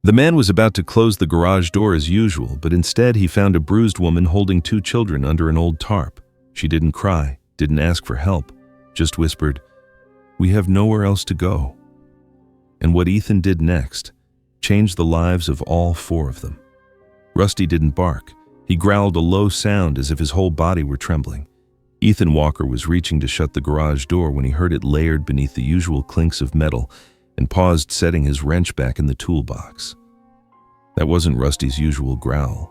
The man was about to close the garage door as usual, but instead he found a bruised woman holding two children under an old tarp. She didn't cry, didn't ask for help, just whispered, "We have nowhere else to go." And what Ethan did next changed the lives of all four of them. Rusty didn't bark. He growled a low sound as if his whole body were trembling. Ethan Walker was reaching to shut the garage door when he heard it layered beneath the usual clinks of metal and paused, setting his wrench back in the toolbox. That wasn't Rusty's usual growl.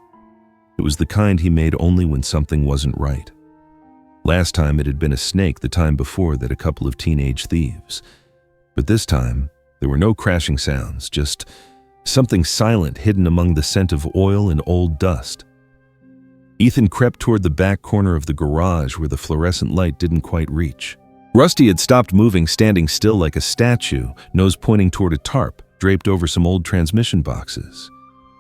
It was the kind he made only when something wasn't right. Last time it had been a snake, the time before that a couple of teenage thieves. But this time, there were no crashing sounds, just something silent hidden among the scent of oil and old dust. Ethan crept toward the back corner of the garage where the fluorescent light didn't quite reach. Rusty had stopped moving, standing still like a statue, nose pointing toward a tarp draped over some old transmission boxes.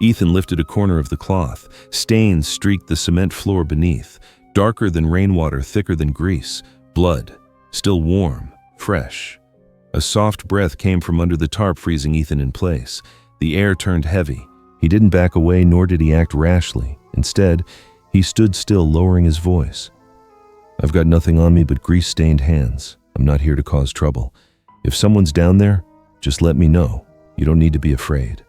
Ethan lifted a corner of the cloth. Stains streaked the cement floor beneath, darker than rainwater, thicker than grease. Blood, still warm, fresh. A soft breath came from under the tarp, freezing Ethan in place. The air turned heavy. He didn't back away, nor did he act rashly. Instead, he stood still, lowering his voice. "I've got nothing on me but grease-stained hands. I'm not here to cause trouble. If someone's down there, just let me know. You don't need to be afraid."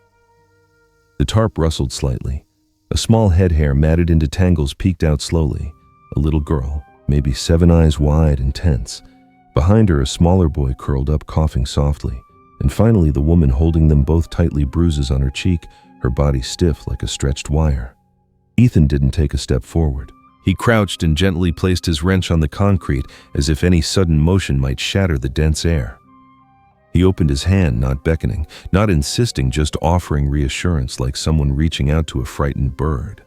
The tarp rustled slightly. A small head hair matted into tangles peeked out slowly. A little girl, maybe 7 eyes wide and tense. Behind her, a smaller boy curled up, coughing softly. And finally, the woman holding them both tightly, bruises on her cheek, her body stiff like a stretched wire. Ethan didn't take a step forward. He crouched and gently placed his wrench on the concrete as if any sudden motion might shatter the dense air. He opened his hand, not beckoning, not insisting, just offering reassurance like someone reaching out to a frightened bird.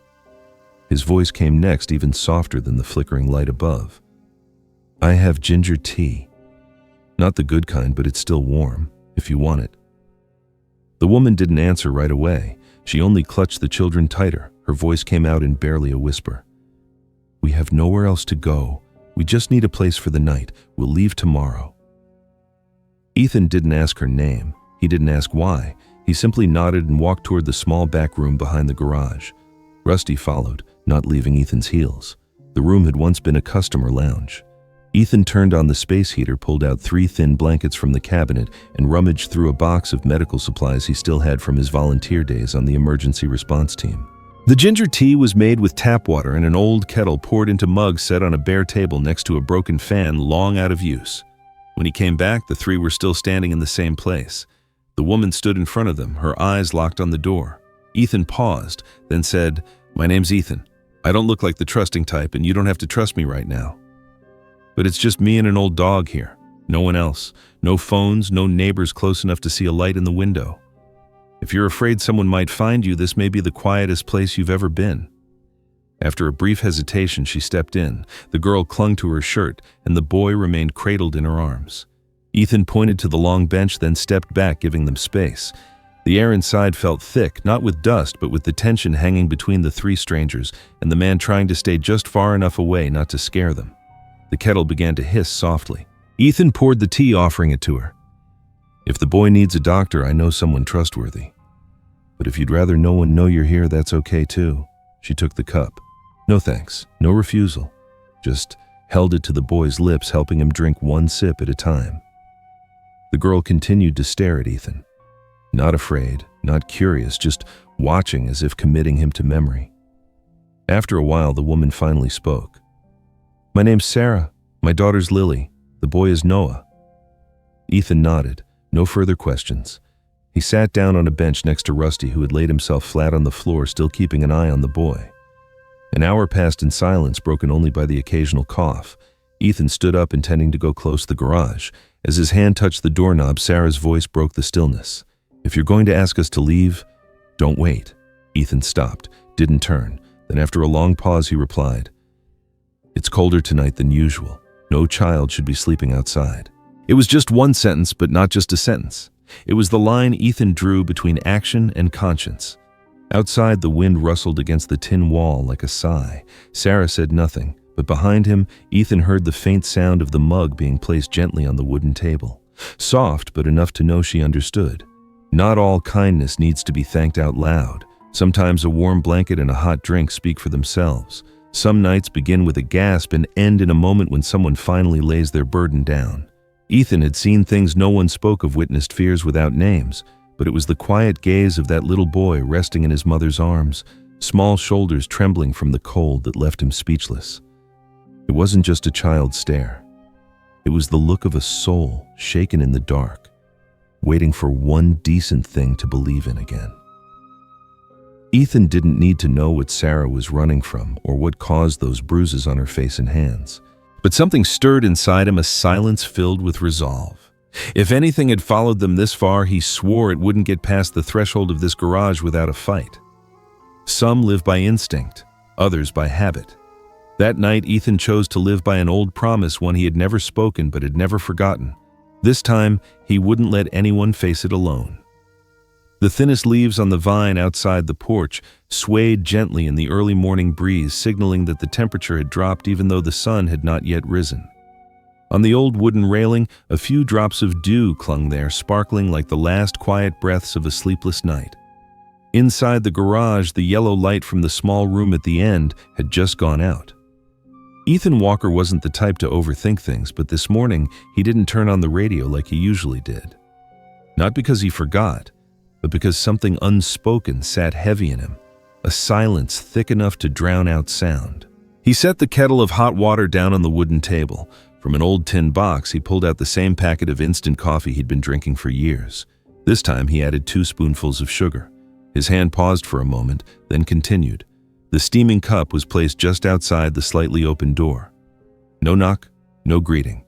His voice came next, even softer than the flickering light above. "I have ginger tea. Not the good kind, but it's still warm, if you want it." The woman didn't answer right away. She only clutched the children tighter. Her voice came out in barely a whisper. "We have nowhere else to go. We just need a place for the night. We'll leave tomorrow." Ethan didn't ask her name. He didn't ask why. He simply nodded and walked toward the small back room behind the garage. Rusty followed, not leaving Ethan's heels. The room had once been a customer lounge. Ethan turned on the space heater, pulled out 3 thin blankets from the cabinet, and rummaged through a box of medical supplies he still had from his volunteer days on the emergency response team. The ginger tea was made with tap water in an old kettle poured into mugs set on a bare table next to a broken fan long out of use. When he came back, the 3 were still standing in the same place. The woman stood in front of them, her eyes locked on the door. Ethan paused, then said, "My name's Ethan. I don't look like the trusting type, and you don't have to trust me right now. But it's just me and an old dog here. No one else. No phones, no neighbors close enough to see a light in the window. If you're afraid someone might find you, this may be the quietest place you've ever been." After a brief hesitation, she stepped in. The girl clung to her shirt, and the boy remained cradled in her arms. Ethan pointed to the long bench, then stepped back, giving them space. The air inside felt thick, not with dust, but with the tension hanging between the 3 strangers and the man trying to stay just far enough away not to scare them. The kettle began to hiss softly. Ethan poured the tea, offering it to her. "If the boy needs a doctor, I know someone trustworthy. But if you'd rather no one know you're here, that's okay too." She took the cup. No thanks, no refusal. Just held it to the boy's lips, helping him drink 1 sip at a time. The girl continued to stare at Ethan. Not afraid, not curious, just watching as if committing him to memory. After a while, the woman finally spoke. "My name's Sarah. My daughter's Lily. The boy is Noah." Ethan nodded. No further questions. He sat down on a bench next to Rusty, who had laid himself flat on the floor, still keeping an eye on the boy. An hour passed in silence, broken only by the occasional cough. Ethan stood up, intending to go close the garage. As his hand touched the doorknob, Sarah's voice broke the stillness. "If you're going to ask us to leave, don't wait." Ethan stopped, didn't turn. Then after a long pause, he replied, "It's colder tonight than usual. No child should be sleeping outside." It was just one sentence, but not just a sentence. It was the line Ethan drew between action and conscience. Outside, the wind rustled against the tin wall like a sigh. Sarah said nothing, but behind him, Ethan heard the faint sound of the mug being placed gently on the wooden table. Soft, but enough to know she understood. Not all kindness needs to be thanked out loud. Sometimes a warm blanket and a hot drink speak for themselves. Some nights begin with a gasp and end in a moment when someone finally lays their burden down. Ethan had seen things no one spoke of, witnessed fears without names, but it was the quiet gaze of that little boy resting in his mother's arms, small shoulders trembling from the cold, that left him speechless. It wasn't just a child's stare. It was the look of a soul shaken in the dark, waiting for one decent thing to believe in again. Ethan didn't need to know what Sarah was running from or what caused those bruises on her face and hands. But something stirred inside him, a silence filled with resolve. If anything had followed them this far, he swore it wouldn't get past the threshold of this garage without a fight. Some live by instinct, others by habit. That night, Ethan chose to live by an old promise, one he had never spoken but had never forgotten. This time, he wouldn't let anyone face it alone. The thinnest leaves on the vine outside the porch swayed gently in the early morning breeze, signaling that the temperature had dropped even though the sun had not yet risen. On the old wooden railing, a few drops of dew clung there, sparkling like the last quiet breaths of a sleepless night. Inside the garage, the yellow light from the small room at the end had just gone out. Ethan Walker wasn't the type to overthink things, but this morning he didn't turn on the radio like he usually did. Not because he forgot, but because something unspoken sat heavy in him, a silence thick enough to drown out sound. He set the kettle of hot water down on the wooden table. From an old tin box, he pulled out the same packet of instant coffee he'd been drinking for years. This time he added 2 spoonfuls of sugar. His hand paused for a moment, then continued. The steaming cup was placed just outside the slightly open door. No knock, no greeting.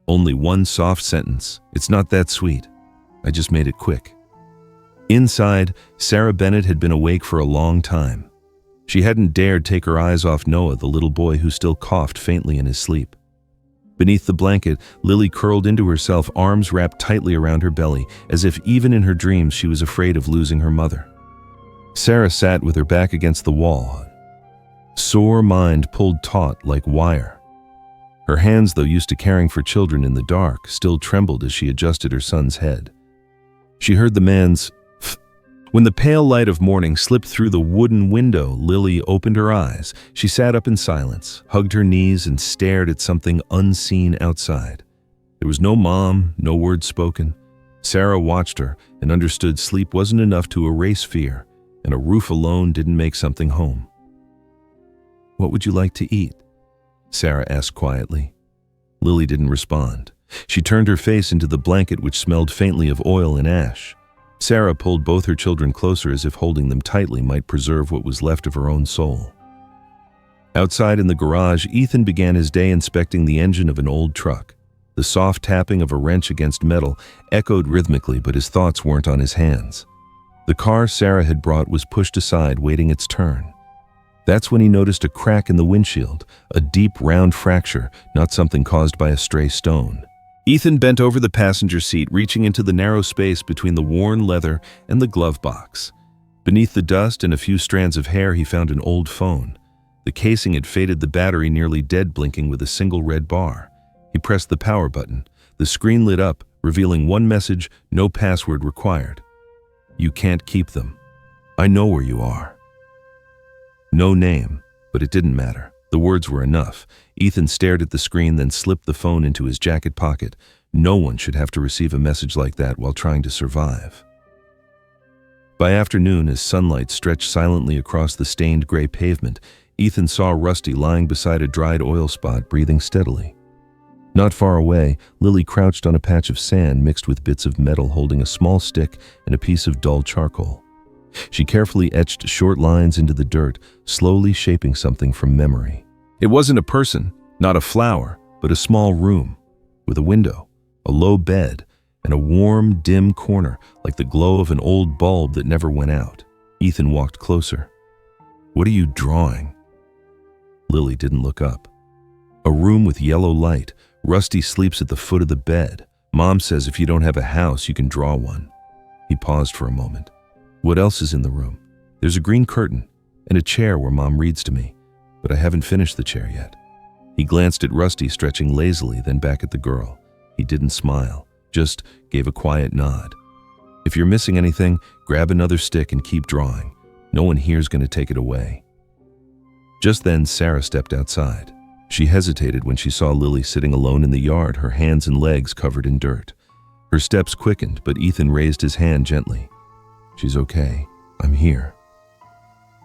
Only one soft sentence. "It's not that sweet. I just made it quick." Inside, Sarah Bennett had been awake for a long time. She hadn't dared take her eyes off Noah, the little boy who still coughed faintly in his sleep. Beneath the blanket, Lily curled into herself, arms wrapped tightly around her belly, as if even in her dreams she was afraid of losing her mother. Sarah sat with her back against the wall, sore mind pulled taut like wire. Her hands, though used to caring for children in the dark, still trembled as she adjusted her son's head. She heard the man's When the pale light of morning slipped through the wooden window, Lily opened her eyes. She sat up in silence, hugged her knees, and stared at something unseen outside. There was no mom, no word spoken. Sarah watched her and understood sleep wasn't enough to erase fear, and a roof alone didn't make something home. "What would you like to eat?" Sarah asked quietly. Lily didn't respond. She turned her face into the blanket, which smelled faintly of oil and ash. Sarah pulled both her children closer, as if holding them tightly might preserve what was left of her own soul. Outside in the garage, Ethan began his day inspecting the engine of an old truck. The soft tapping of a wrench against metal echoed rhythmically, but his thoughts weren't on his hands. The car Sarah had brought was pushed aside, waiting its turn. That's when he noticed a crack in the windshield, a deep, round fracture, not something caused by a stray stone. Ethan bent over the passenger seat, reaching into the narrow space between the worn leather and the glove box. Beneath the dust and a few strands of hair, he found an old phone. The casing had faded, the battery nearly dead, blinking with a single red bar. He pressed the power button. The screen lit up, revealing one message, no password required. "You can't keep them. I know where you are." No name, but it didn't matter. The words were enough. Ethan stared at the screen, then slipped the phone into his jacket pocket. No one should have to receive a message like that while trying to survive. By afternoon, as sunlight stretched silently across the stained gray pavement, Ethan saw Rusty lying beside a dried oil spot, breathing steadily. Not far away, Lily crouched on a patch of sand mixed with bits of metal, holding a small stick and a piece of dull charcoal. She carefully etched short lines into the dirt, slowly shaping something from memory. It wasn't a person, not a flower, but a small room, with a window, a low bed, and a warm, dim corner, like the glow of an old bulb that never went out. Ethan walked closer. "What are you drawing?" Lily didn't look up. "A room with yellow light. Rusty sleeps at the foot of the bed. Mom says if you don't have a house, you can draw one." He paused for a moment. "What else is in the room?" "There's a green curtain and a chair where Mom reads to me, but I haven't finished the chair yet." He glanced at Rusty stretching lazily, then back at the girl. He didn't smile, just gave a quiet nod. If you're missing anything, grab another stick and keep drawing. No one here's going to take it away." Just then, Sarah stepped outside. She hesitated when she saw Lily sitting alone in the yard, her hands and legs covered in dirt. Her steps quickened, but Ethan raised his hand gently. "She's okay. I'm here."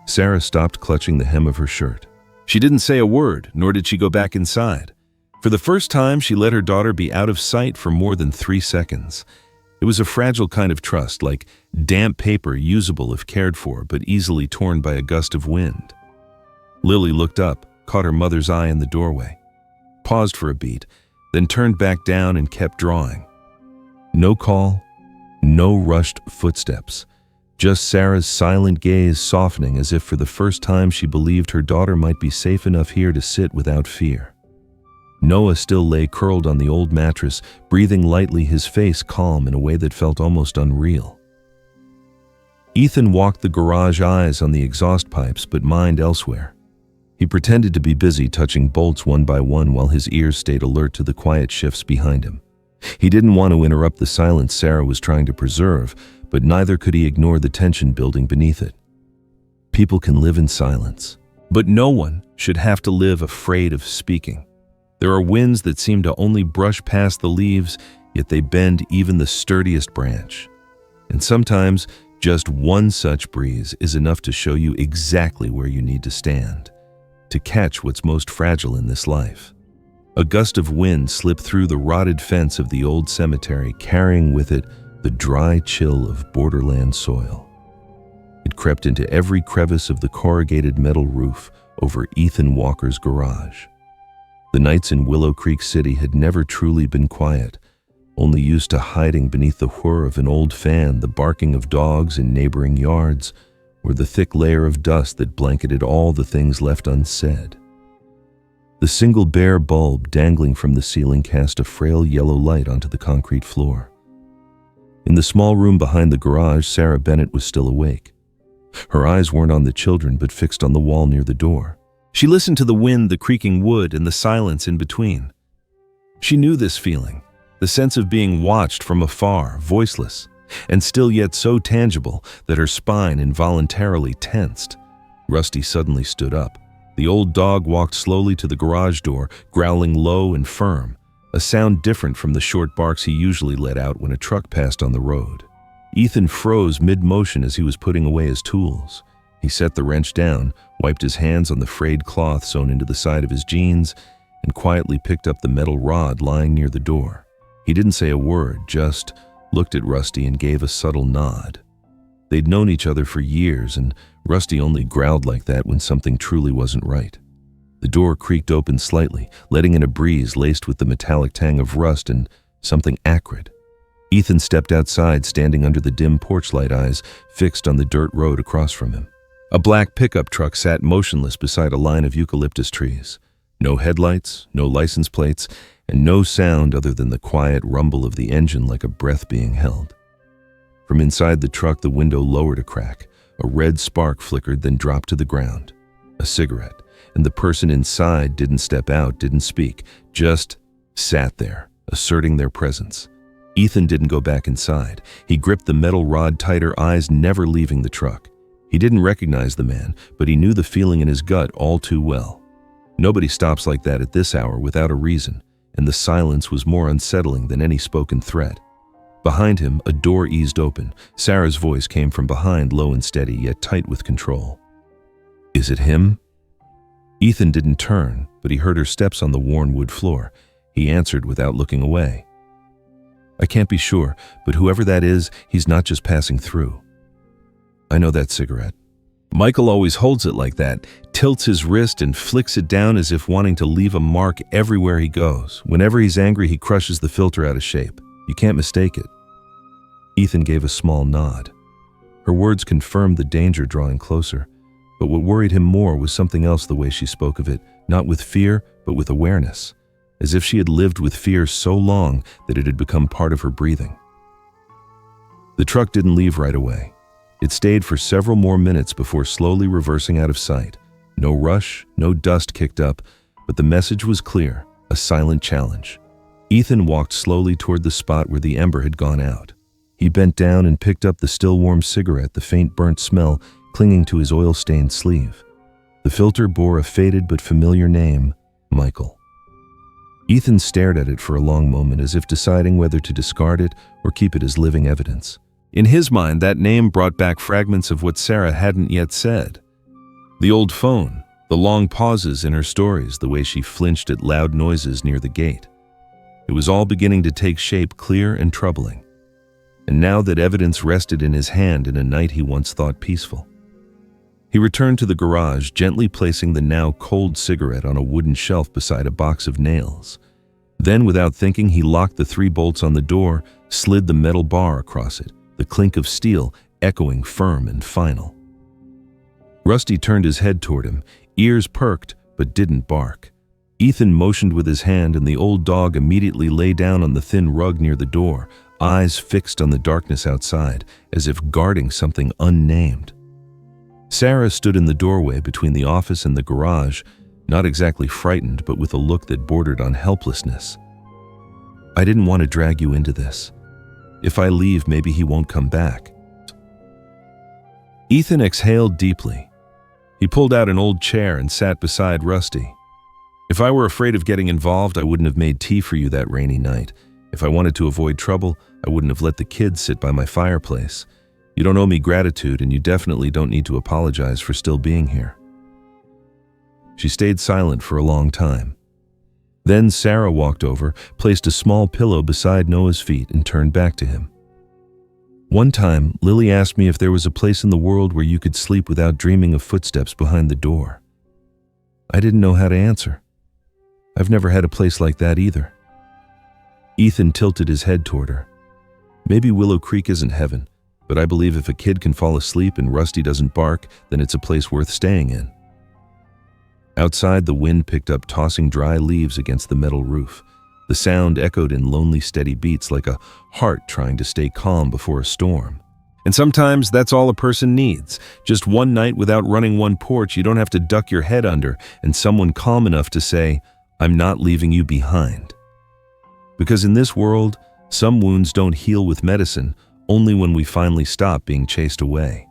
Sarah stopped clutching the hem of her shirt. She didn't say a word, nor did she go back inside. For the first time, she let her daughter be out of sight for more than 3 seconds. It was a fragile kind of trust, like damp paper, usable if cared for, but easily torn by a gust of wind. Lily looked up, caught her mother's eye in the doorway, paused for a beat, then turned back down and kept drawing. No call, no rushed footsteps, just Sarah's silent gaze softening as if for the first time she believed her daughter might be safe enough here to sit without fear. Noah still lay curled on the old mattress, breathing lightly, his face calm in a way that felt almost unreal. Ethan walked the garage, eyes on the exhaust pipes but mind elsewhere. He pretended to be busy touching bolts one by one while his ears stayed alert to the quiet shifts behind him. He didn't want to interrupt the silence Sarah was trying to preserve, but neither could he ignore the tension building beneath it. People can live in silence, but no one should have to live afraid of speaking. There are winds that seem to only brush past the leaves, yet they bend even the sturdiest branch. And sometimes, just one such breeze is enough to show you exactly where you need to stand, to catch what's most fragile in this life. A gust of wind slipped through the rotted fence of the old cemetery, carrying with it the dry chill of borderland soil. It crept into every crevice of the corrugated metal roof over Ethan Walker's garage. The nights in Willow Creek City had never truly been quiet, only used to hiding beneath the whir of an old fan, the barking of dogs in neighboring yards, or the thick layer of dust that blanketed all the things left unsaid. The single bare bulb dangling from the ceiling cast a frail yellow light onto the concrete floor. In the small room behind the garage, Sarah Bennett was still awake. Her eyes weren't on the children but fixed on the wall near the door. She listened to the wind, the creaking wood, and the silence in between. She knew this feeling, the sense of being watched from afar, voiceless, and still yet so tangible that her spine involuntarily tensed. Rusty suddenly stood up. The old dog walked slowly to the garage door, growling low and firm, a sound different from the short barks he usually let out when a truck passed on the road. Ethan froze mid-motion as he was putting away his tools. He set the wrench down, wiped his hands on the frayed cloth sewn into the side of his jeans, and quietly picked up the metal rod lying near the door. He didn't say a word, just looked at Rusty and gave a subtle nod. They'd known each other for years, and Rusty only growled like that when something truly wasn't right. The door creaked open slightly, letting in a breeze laced with the metallic tang of rust and something acrid. Ethan stepped outside, standing under the dim porch light, eyes fixed on the dirt road across from him. A black pickup truck sat motionless beside a line of eucalyptus trees. No headlights, no license plates, and no sound other than the quiet rumble of the engine like a breath being held. From inside the truck, the window lowered a crack. A red spark flickered, then dropped to the ground. A cigarette, and the person inside didn't step out, didn't speak, just sat there, asserting their presence. Ethan didn't go back inside. He gripped the metal rod tighter, eyes never leaving the truck. He didn't recognize the man, but he knew the feeling in his gut all too well. Nobody stops like that at this hour without a reason, and the silence was more unsettling than any spoken threat. Behind him, a door eased open. Sarah's voice came from behind, low and steady, yet tight with control. "Is it him?" Ethan didn't turn, but he heard her steps on the worn wood floor. He answered without looking away. "I can't be sure, but whoever that is, he's not just passing through." "I know that cigarette." Michael always holds it like that, tilts his wrist and flicks it down as if wanting to leave a mark everywhere he goes. Whenever he's angry, he crushes the filter out of shape. You can't mistake it. Ethan gave a small nod. Her words confirmed the danger drawing closer, but what worried him more was something else, the way she spoke of it, not with fear, but with awareness, as if she had lived with fear so long that it had become part of her breathing. The truck didn't leave right away. It stayed for several more minutes before slowly reversing out of sight. No rush, no dust kicked up, but the message was clear, a silent challenge. Ethan walked slowly toward the spot where the ember had gone out. He bent down and picked up the still warm cigarette, the faint burnt smell clinging to his oil-stained sleeve. The filter bore a faded but familiar name, Michael. Ethan stared at it for a long moment, as if deciding whether to discard it or keep it as living evidence. In his mind, that name brought back fragments of what Sarah hadn't yet said. The old phone, the long pauses in her stories, the way she flinched at loud noises near the gate. It was all beginning to take shape, clear and troubling. And now that evidence rested in his hand in a night he once thought peaceful. He returned to the garage, gently placing the now cold cigarette on a wooden shelf beside a box of nails. Then, without thinking, he locked the 3 bolts on the door, slid the metal bar across it, the clink of steel echoing firm and final. Rusty turned his head toward him, ears perked but didn't bark. Ethan motioned with his hand, and the old dog immediately lay down on the thin rug near the door, eyes fixed on the darkness outside, as if guarding something unnamed. Sarah stood in the doorway between the office and the garage, not exactly frightened, but with a look that bordered on helplessness. "I didn't want to drag you into this. If I leave, maybe he won't come back." Ethan exhaled deeply. He pulled out an old chair and sat beside Rusty. "If I were afraid of getting involved, I wouldn't have made tea for you that rainy night. If I wanted to avoid trouble, I wouldn't have let the kids sit by my fireplace. You don't owe me gratitude, and you definitely don't need to apologize for still being here." She stayed silent for a long time. Then Sarah walked over, placed a small pillow beside Noah's feet, and turned back to him. "One time, Lily asked me if there was a place in the world where you could sleep without dreaming of footsteps behind the door. I didn't know how to answer. I've never had a place like that either." Ethan tilted his head toward her. "Maybe Willow Creek isn't heaven, but I believe if a kid can fall asleep and Rusty doesn't bark, then it's a place worth staying in." Outside, the wind picked up tossing dry leaves against the metal roof. The sound echoed in lonely, steady beats, like a heart trying to stay calm before a storm. And sometimes that's all a person needs. Just one night without running one porch you don't have to duck your head under, and someone calm enough to say, "I'm not leaving you behind." Because in this world, some wounds don't heal with medicine, only when we finally stop being chased away.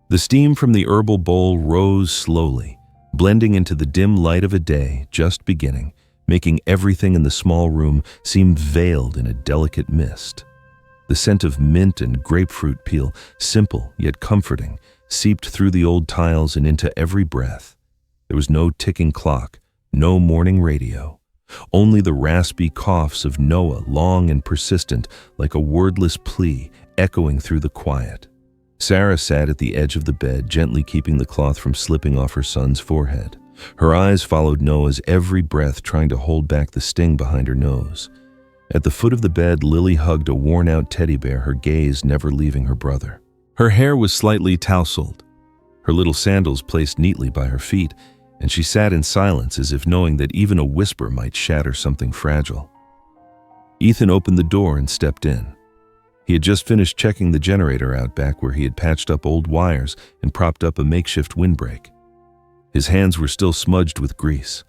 The steam from the herbal bowl rose slowly, blending into the dim light of a day just beginning, making everything in the small room seem veiled in a delicate mist. The scent of mint and grapefruit peel, simple yet comforting, seeped through the old tiles and into every breath. There was no ticking clock, no morning radio. Only the raspy coughs of Noah, long and persistent, like a wordless plea, echoing through the quiet. Sarah sat at the edge of the bed, gently keeping the cloth from slipping off her son's forehead. Her eyes followed Noah's every breath, trying to hold back the sting behind her nose. At the foot of the bed, Lily hugged a worn-out teddy bear, her gaze never leaving her brother. Her hair was slightly tousled, her little sandals placed neatly by her feet, and she sat in silence, as if knowing that even a whisper might shatter something fragile. Ethan opened the door and stepped in. He had just finished checking the generator out back, where he had patched up old wires and propped up a makeshift windbreak. His hands were still smudged with grease.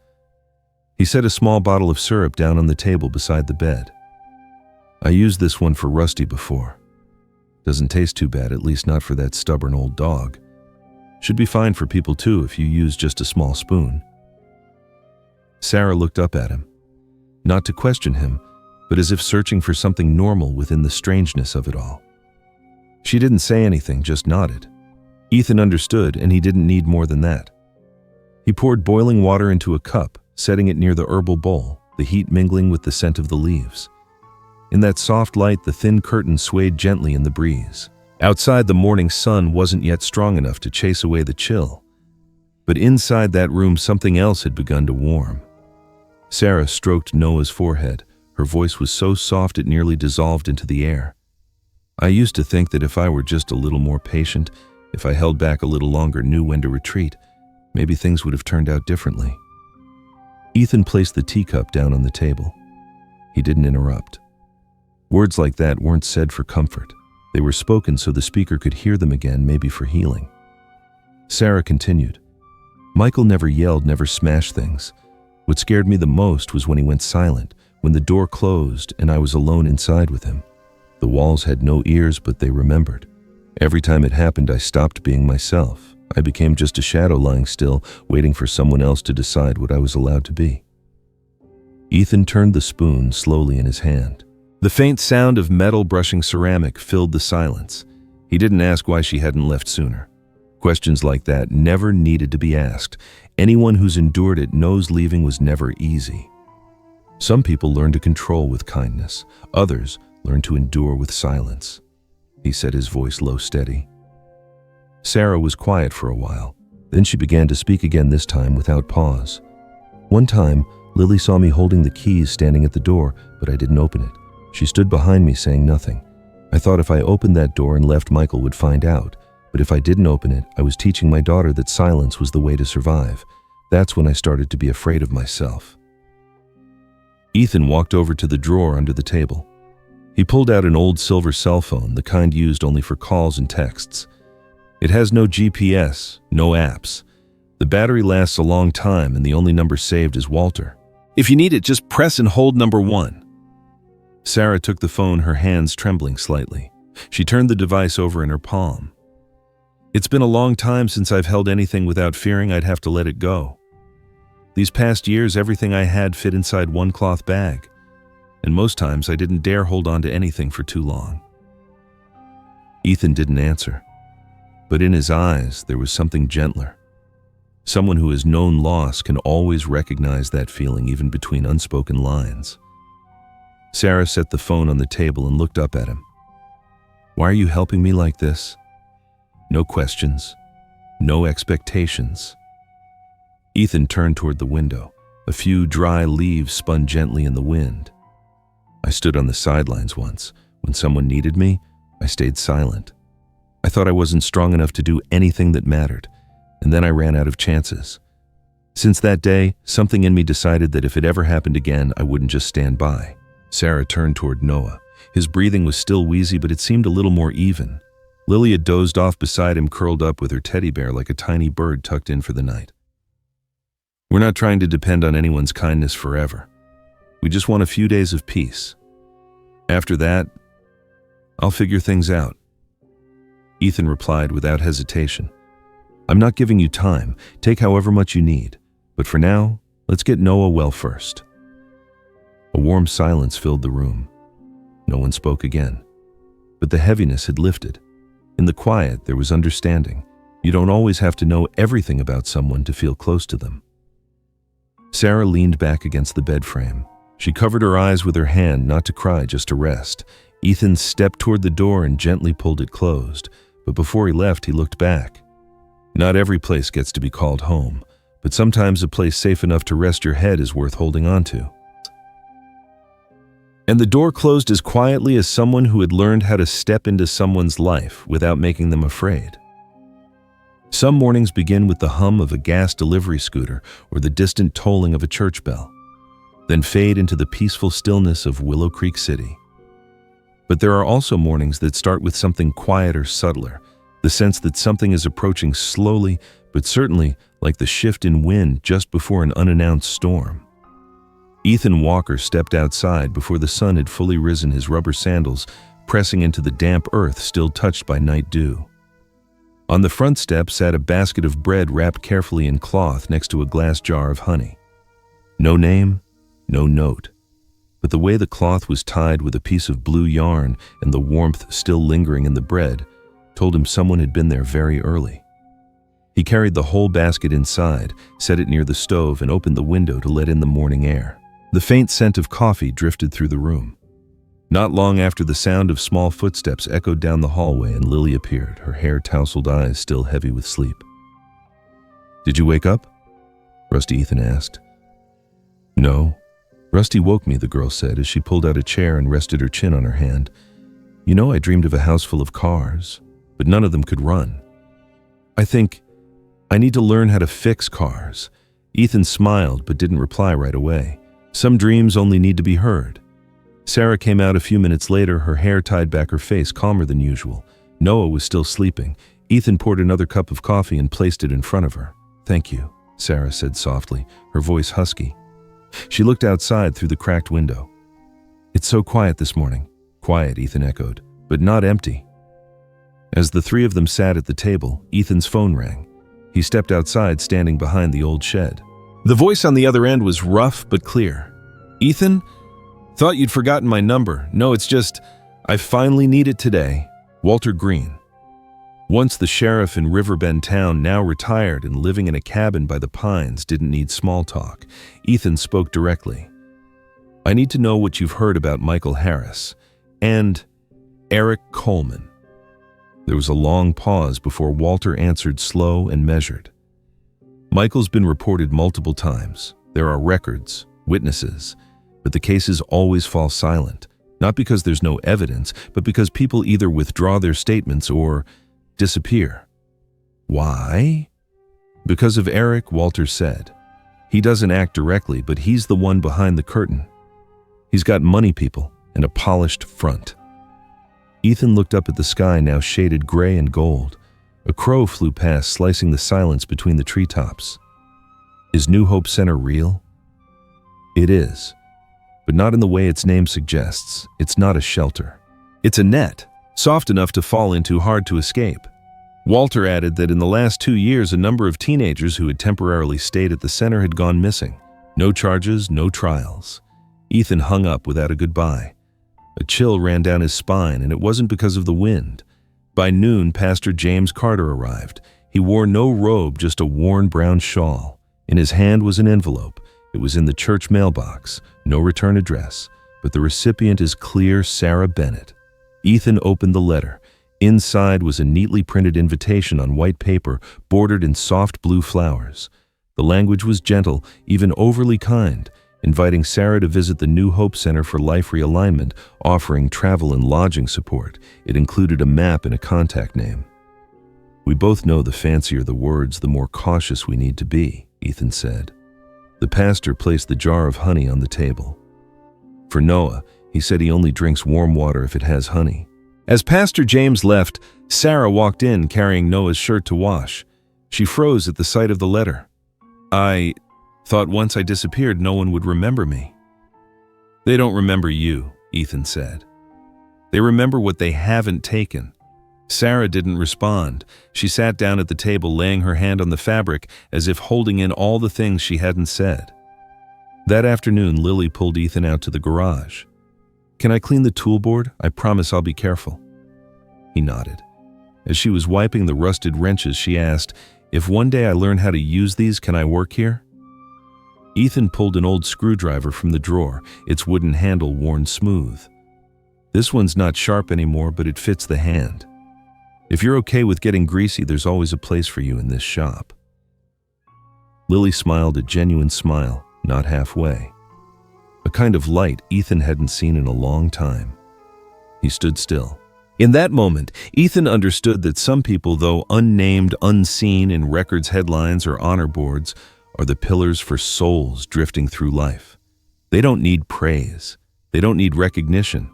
He set a small bottle of syrup down on the table beside the bed. "I used this one for Rusty before. Doesn't taste too bad, at least not for that stubborn old dog. Should be fine for people too if you use just a small spoon." Sarah looked up at him, not to question him, but as if searching for something normal within the strangeness of it all. She didn't say anything, just nodded. Ethan understood, and he didn't need more than that. He poured boiling water into a cup, setting it near the herbal bowl, the heat mingling with the scent of the leaves. In that soft light, the thin curtain swayed gently in the breeze. Outside, the morning sun wasn't yet strong enough to chase away the chill. But inside that room, something else had begun to warm. Sarah stroked Noah's forehead. Her voice was so soft it nearly dissolved into the air. "I used to think that if I were just a little more patient, if I held back a little longer, knew when to retreat, maybe things would have turned out differently." Ethan placed the teacup down on the table. He didn't interrupt. Words like that weren't said for comfort. They were spoken so the speaker could hear them again, maybe for healing. Sarah continued, "Michael never yelled, never smashed things. What scared me the most was when he went silent, when the door closed and I was alone inside with him. The walls had no ears, but they remembered. Every time it happened, I stopped being myself. I became just a shadow lying still, waiting for someone else to decide what I was allowed to be. Ethan turned the spoon slowly in his hand. The faint sound of metal brushing ceramic filled the silence. He didn't ask why she hadn't left sooner. Questions like that never needed to be asked. Anyone who's endured it knows leaving was never easy. Some people learn to control with kindness. Others learn to endure with silence. He said, his voice low, steady. Sarah was quiet for a while. Then she began to speak again, this time without pause. One time, Lily saw me holding the keys standing at the door, but I didn't open it. She stood behind me saying nothing. I thought if I opened that door and left, Michael would find out. But if I didn't open it, I was teaching my daughter that silence was the way to survive. That's when I started to be afraid of myself. Ethan walked over to the drawer under the table. He pulled out an old silver cell phone, the kind used only for calls and texts. It has no GPS, no apps. The battery lasts a long time, and the only number saved is Walter. If you need it, just press and hold number 1. Sarah took the phone, her hands trembling slightly. She turned the device over in her palm. It's been a long time since I've held anything without fearing I'd have to let it go. These past years, everything I had fit inside one cloth bag, and most times I didn't dare hold on to anything for too long. Ethan didn't answer, but in his eyes there was something gentler. Someone who has known loss can always recognize that feeling, even between unspoken lines. Sarah set the phone on the table and looked up at him. Why are you helping me like this? No questions, no expectations. Ethan turned toward the window. A few dry leaves spun gently in the wind. I stood on the sidelines once. When someone needed me, I stayed silent. I thought I wasn't strong enough to do anything that mattered, and then I ran out of chances. Since that day, something in me decided that if it ever happened again, I wouldn't just stand by. Sarah turned toward Noah. His breathing was still wheezy, but it seemed a little more even. Lily had dozed off beside him, curled up with her teddy bear like a tiny bird tucked in for the night. We're not trying to depend on anyone's kindness forever. We just want a few days of peace. After that, I'll figure things out. Ethan replied without hesitation. I'm not giving you time. Take however much you need. But for now, let's get Noah well first. A warm silence filled the room. No one spoke again. But the heaviness had lifted. In the quiet, there was understanding. You don't always have to know everything about someone to feel close to them. Sarah leaned back against the bed frame. She covered her eyes with her hand, not to cry, just to rest. Ethan stepped toward the door and gently pulled it closed, but before he left, he looked back. Not every place gets to be called home, but sometimes a place safe enough to rest your head is worth holding on to. And the door closed as quietly as someone who had learned how to step into someone's life without making them afraid. Some mornings begin with the hum of a gas delivery scooter or the distant tolling of a church bell, then fade into the peaceful stillness of Willow Creek City. But there are also mornings that start with something quieter, subtler, the sense that something is approaching slowly, but certainly like the shift in wind just before an unannounced storm. Ethan Walker stepped outside before the sun had fully risen, his rubber sandals pressing into the damp earth still touched by night dew. On the front step sat a basket of bread wrapped carefully in cloth next to a glass jar of honey. No name, no note. But the way the cloth was tied with a piece of blue yarn and the warmth still lingering in the bread told him someone had been there very early. He carried the whole basket inside, set it near the stove, and opened the window to let in the morning air. The faint scent of coffee drifted through the room. Not long after, the sound of small footsteps echoed down the hallway and Lily appeared, her hair-tousled eyes still heavy with sleep. Did you wake up? Rusty Ethan asked. No. Rusty woke me, the girl said as she pulled out a chair and rested her chin on her hand. You know, I dreamed of a house full of cars, but none of them could run. I think I need to learn how to fix cars. Ethan smiled but didn't reply right away. Some dreams only need to be heard. Sarah came out a few minutes later, her hair tied back, her face calmer than usual. Noah was still sleeping. Ethan poured another cup of coffee and placed it in front of her. Thank you, Sarah said softly, her voice husky. She looked outside through the cracked window. It's so quiet this morning. Quiet, Ethan echoed, but not empty. As the three of them sat at the table, Ethan's phone rang. He stepped outside, standing behind the old shed. The voice on the other end was rough but clear. "Ethan? Thought you'd forgotten my number. No, it's just, I finally need it today. Walter Green." Once the sheriff in Riverbend Town, now retired and living in a cabin by the pines, didn't need small talk. Ethan spoke directly. "I need to know what you've heard about Michael Harris and Eric Coleman." There was a long pause before Walter answered, slow and measured. "Michael's been reported multiple times. There are records, witnesses, but the cases always fall silent, not because there's no evidence, but because people either withdraw their statements or disappear." "Why?" "Because of Eric," Walter said. "He doesn't act directly, but he's the one behind the curtain. He's got money people and a polished front." Ethan looked up at the sky, now shaded gray and gold. A crow flew past, slicing the silence between the treetops. "Is New Hope Center real?" "It is, but not in the way its name suggests. It's not a shelter. It's a net, soft enough to fall into, hard to escape." Walter added that in the last 2 years, a number of teenagers who had temporarily stayed at the center had gone missing. No charges, no trials. Ethan hung up without a goodbye. A chill ran down his spine, and it wasn't because of the wind. By noon, Pastor James Carter arrived. He wore no robe, just a worn brown shawl. In his hand was an envelope. It was in the church mailbox, no return address, but the recipient is clear: Sarah Bennett. Ethan opened the letter. Inside was a neatly printed invitation on white paper, bordered in soft blue flowers. The language was gentle, even overly kind, inviting Sarah to visit the New Hope Center for Life Realignment, offering travel and lodging support. It included a map and a contact name. "We both know the fancier the words, the more cautious we need to be," Ethan said. The pastor placed the jar of honey on the table. For Noah, he said he only drinks warm water if it has honey. As Pastor James left, Sarah walked in carrying Noah's shirt to wash. She froze at the sight of the letter. "I thought once I disappeared, no one would remember me." "They don't remember you," Ethan said. "They remember what they haven't taken." Sarah didn't respond. She sat down at the table, laying her hand on the fabric as if holding in all the things she hadn't said. That afternoon, Lily pulled Ethan out to the garage. "Can I clean the toolboard? I promise I'll be careful." He nodded. As she was wiping the rusted wrenches, she asked, "If one day I learn how to use these, can I work here?" Ethan pulled an old screwdriver from the drawer, its wooden handle worn smooth. "This one's not sharp anymore, but it fits the hand. If you're okay with getting greasy, there's always a place for you in this shop." Lily smiled, a genuine smile, not halfway. A kind of light Ethan hadn't seen in a long time. He stood still. In that moment, Ethan understood that some people, though unnamed, unseen in records headlines or honor boards, are the pillars for souls drifting through life. They don't need praise. They don't need recognition.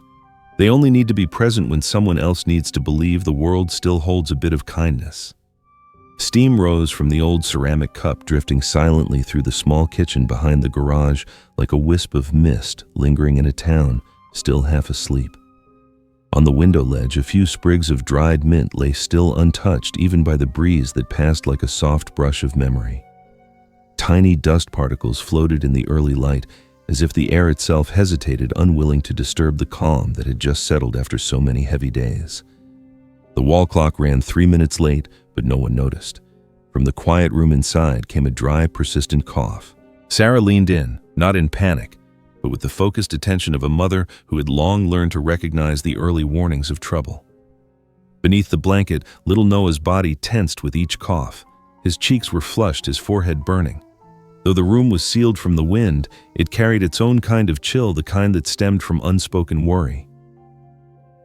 They only need to be present when someone else needs to believe the world still holds a bit of kindness. Steam rose from the old ceramic cup, drifting silently through the small kitchen behind the garage like a wisp of mist lingering in a town still half asleep. On the window ledge, a few sprigs of dried mint lay still untouched even by the breeze that passed like a soft brush of memory. Tiny dust particles floated in the early light, as if the air itself hesitated, unwilling to disturb the calm that had just settled after so many heavy days. The wall clock ran 3 minutes late, but no one noticed. From the quiet room inside came a dry, persistent cough. Sarah leaned in, not in panic, but with the focused attention of a mother who had long learned to recognize the early warnings of trouble. Beneath the blanket, little Noah's body tensed with each cough. His cheeks were flushed, his forehead burning. Though the room was sealed from the wind, it carried its own kind of chill, the kind that stemmed from unspoken worry.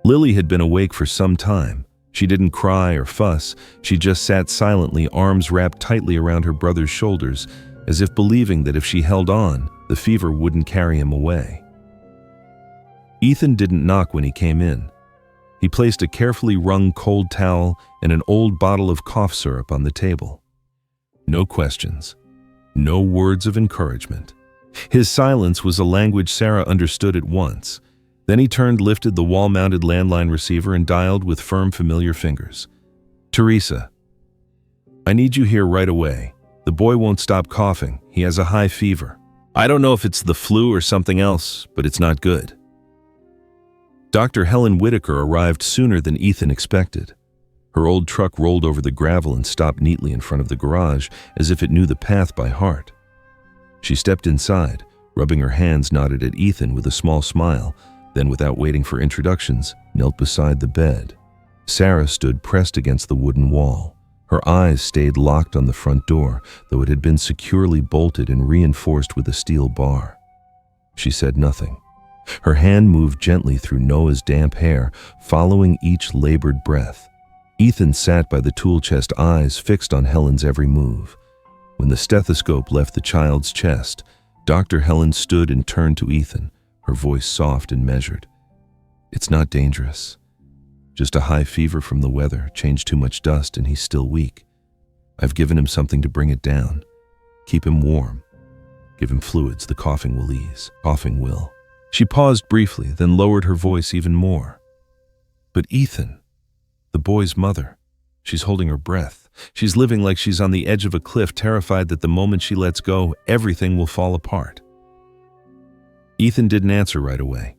Lily had been awake for some time. She didn't cry or fuss. She just sat silently, arms wrapped tightly around her brother's shoulders, as if believing that if she held on, the fever wouldn't carry him away. Ethan didn't knock when he came in. He placed a carefully wrung cold towel and an old bottle of cough syrup on the table. No questions. No words of encouragement. His silence was a language Sarah understood at once. Then he turned, lifted the wall-mounted landline receiver and dialed with firm, familiar fingers. "Teresa, I need you here right away. The boy won't stop coughing. He has a high fever. I don't know if it's the flu or something else, but it's not good." Dr. Helen Whitaker arrived sooner than Ethan expected. Her old truck rolled over the gravel and stopped neatly in front of the garage, as if it knew the path by heart. She stepped inside, rubbing her hands, nodded at Ethan with a small smile, then, without waiting for introductions, knelt beside the bed. Sarah stood pressed against the wooden wall. Her eyes stayed locked on the front door, though it had been securely bolted and reinforced with a steel bar. She said nothing. Her hand moved gently through Noah's damp hair, following each labored breath. Ethan sat by the tool chest, eyes fixed on Helen's every move. When the stethoscope left the child's chest, Dr. Helen stood and turned to Ethan, her voice soft and measured. "It's not dangerous. Just a high fever from the weather, changed too much dust, and he's still weak. I've given him something to bring it down. Keep him warm. Give him fluids, the coughing will ease. Coughing will." She paused briefly, then lowered her voice even more. "But Ethan, the boy's mother, she's holding her breath. She's living like she's on the edge of a cliff, terrified that the moment she lets go, everything will fall apart." Ethan didn't answer right away.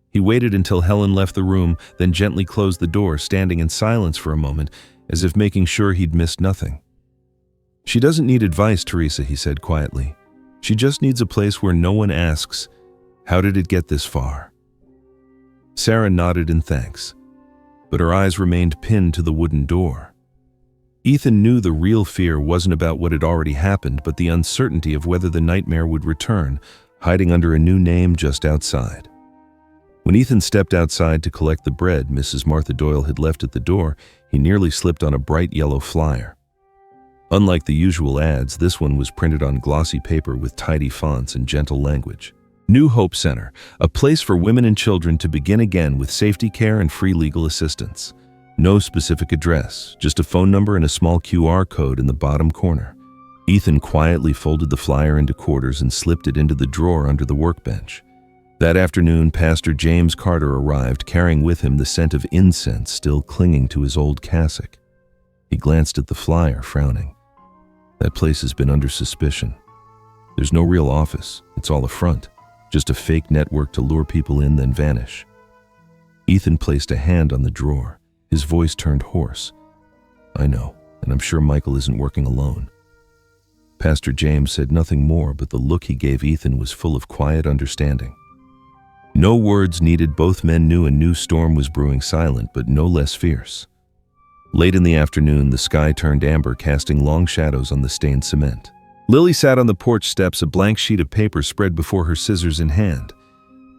He waited until Helen left the room, then gently closed the door, standing in silence for a moment, as if making sure he'd missed nothing. "She doesn't need advice, Teresa," he said quietly. "She just needs a place where no one asks, 'How did it get this far?'" Sarah nodded in thanks, but her eyes remained pinned to the wooden door. Ethan knew the real fear wasn't about what had already happened, but the uncertainty of whether the nightmare would return, hiding under a new name just outside. When Ethan stepped outside to collect the bread Mrs. Martha Doyle had left at the door, he nearly slipped on a bright yellow flyer. Unlike the usual ads, this one was printed on glossy paper with tidy fonts and gentle language. New Hope Center, a place for women and children to begin again with safety care and free legal assistance. No specific address, just a phone number and a small QR code in the bottom corner. Ethan quietly folded the flyer into quarters and slipped it into the drawer under the workbench. That afternoon, Pastor James Carter arrived, carrying with him the scent of incense still clinging to his old cassock. He glanced at the flyer, frowning. That place has been under suspicion. There's no real office. It's all a front. Just a fake network to lure people in, then vanish. Ethan placed a hand on the drawer. His voice turned hoarse. "I know, and I'm sure Michael isn't working alone." Pastor James said nothing more, but the look he gave Ethan was full of quiet understanding. No words needed. Both men knew a new storm was brewing, silent but no less fierce. Late in the afternoon, the sky turned amber, casting long shadows on the stained cement. Lily sat on the porch steps, a blank sheet of paper spread before her, scissors in hand.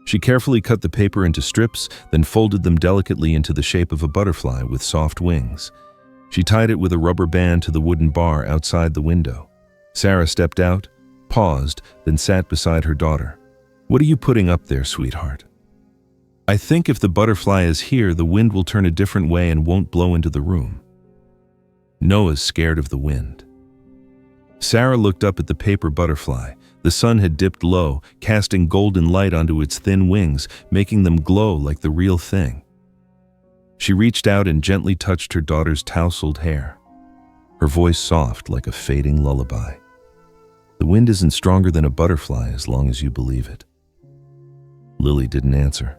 She carefully cut the paper into strips, then folded them delicately into the shape of a butterfly with soft wings. She tied it with a rubber band to the wooden bar outside the window. Sarah stepped out, paused, then sat beside her daughter. "What are you putting up there, sweetheart?" "I think if the butterfly is here, the wind will turn a different way and won't blow into the room." Noah's scared of the wind. Sarah looked up at the paper butterfly. The sun had dipped low, casting golden light onto its thin wings, making them glow like the real thing. She reached out and gently touched her daughter's tousled hair, her voice soft like a fading lullaby. "The wind isn't stronger than a butterfly as long as you believe it." Lily didn't answer.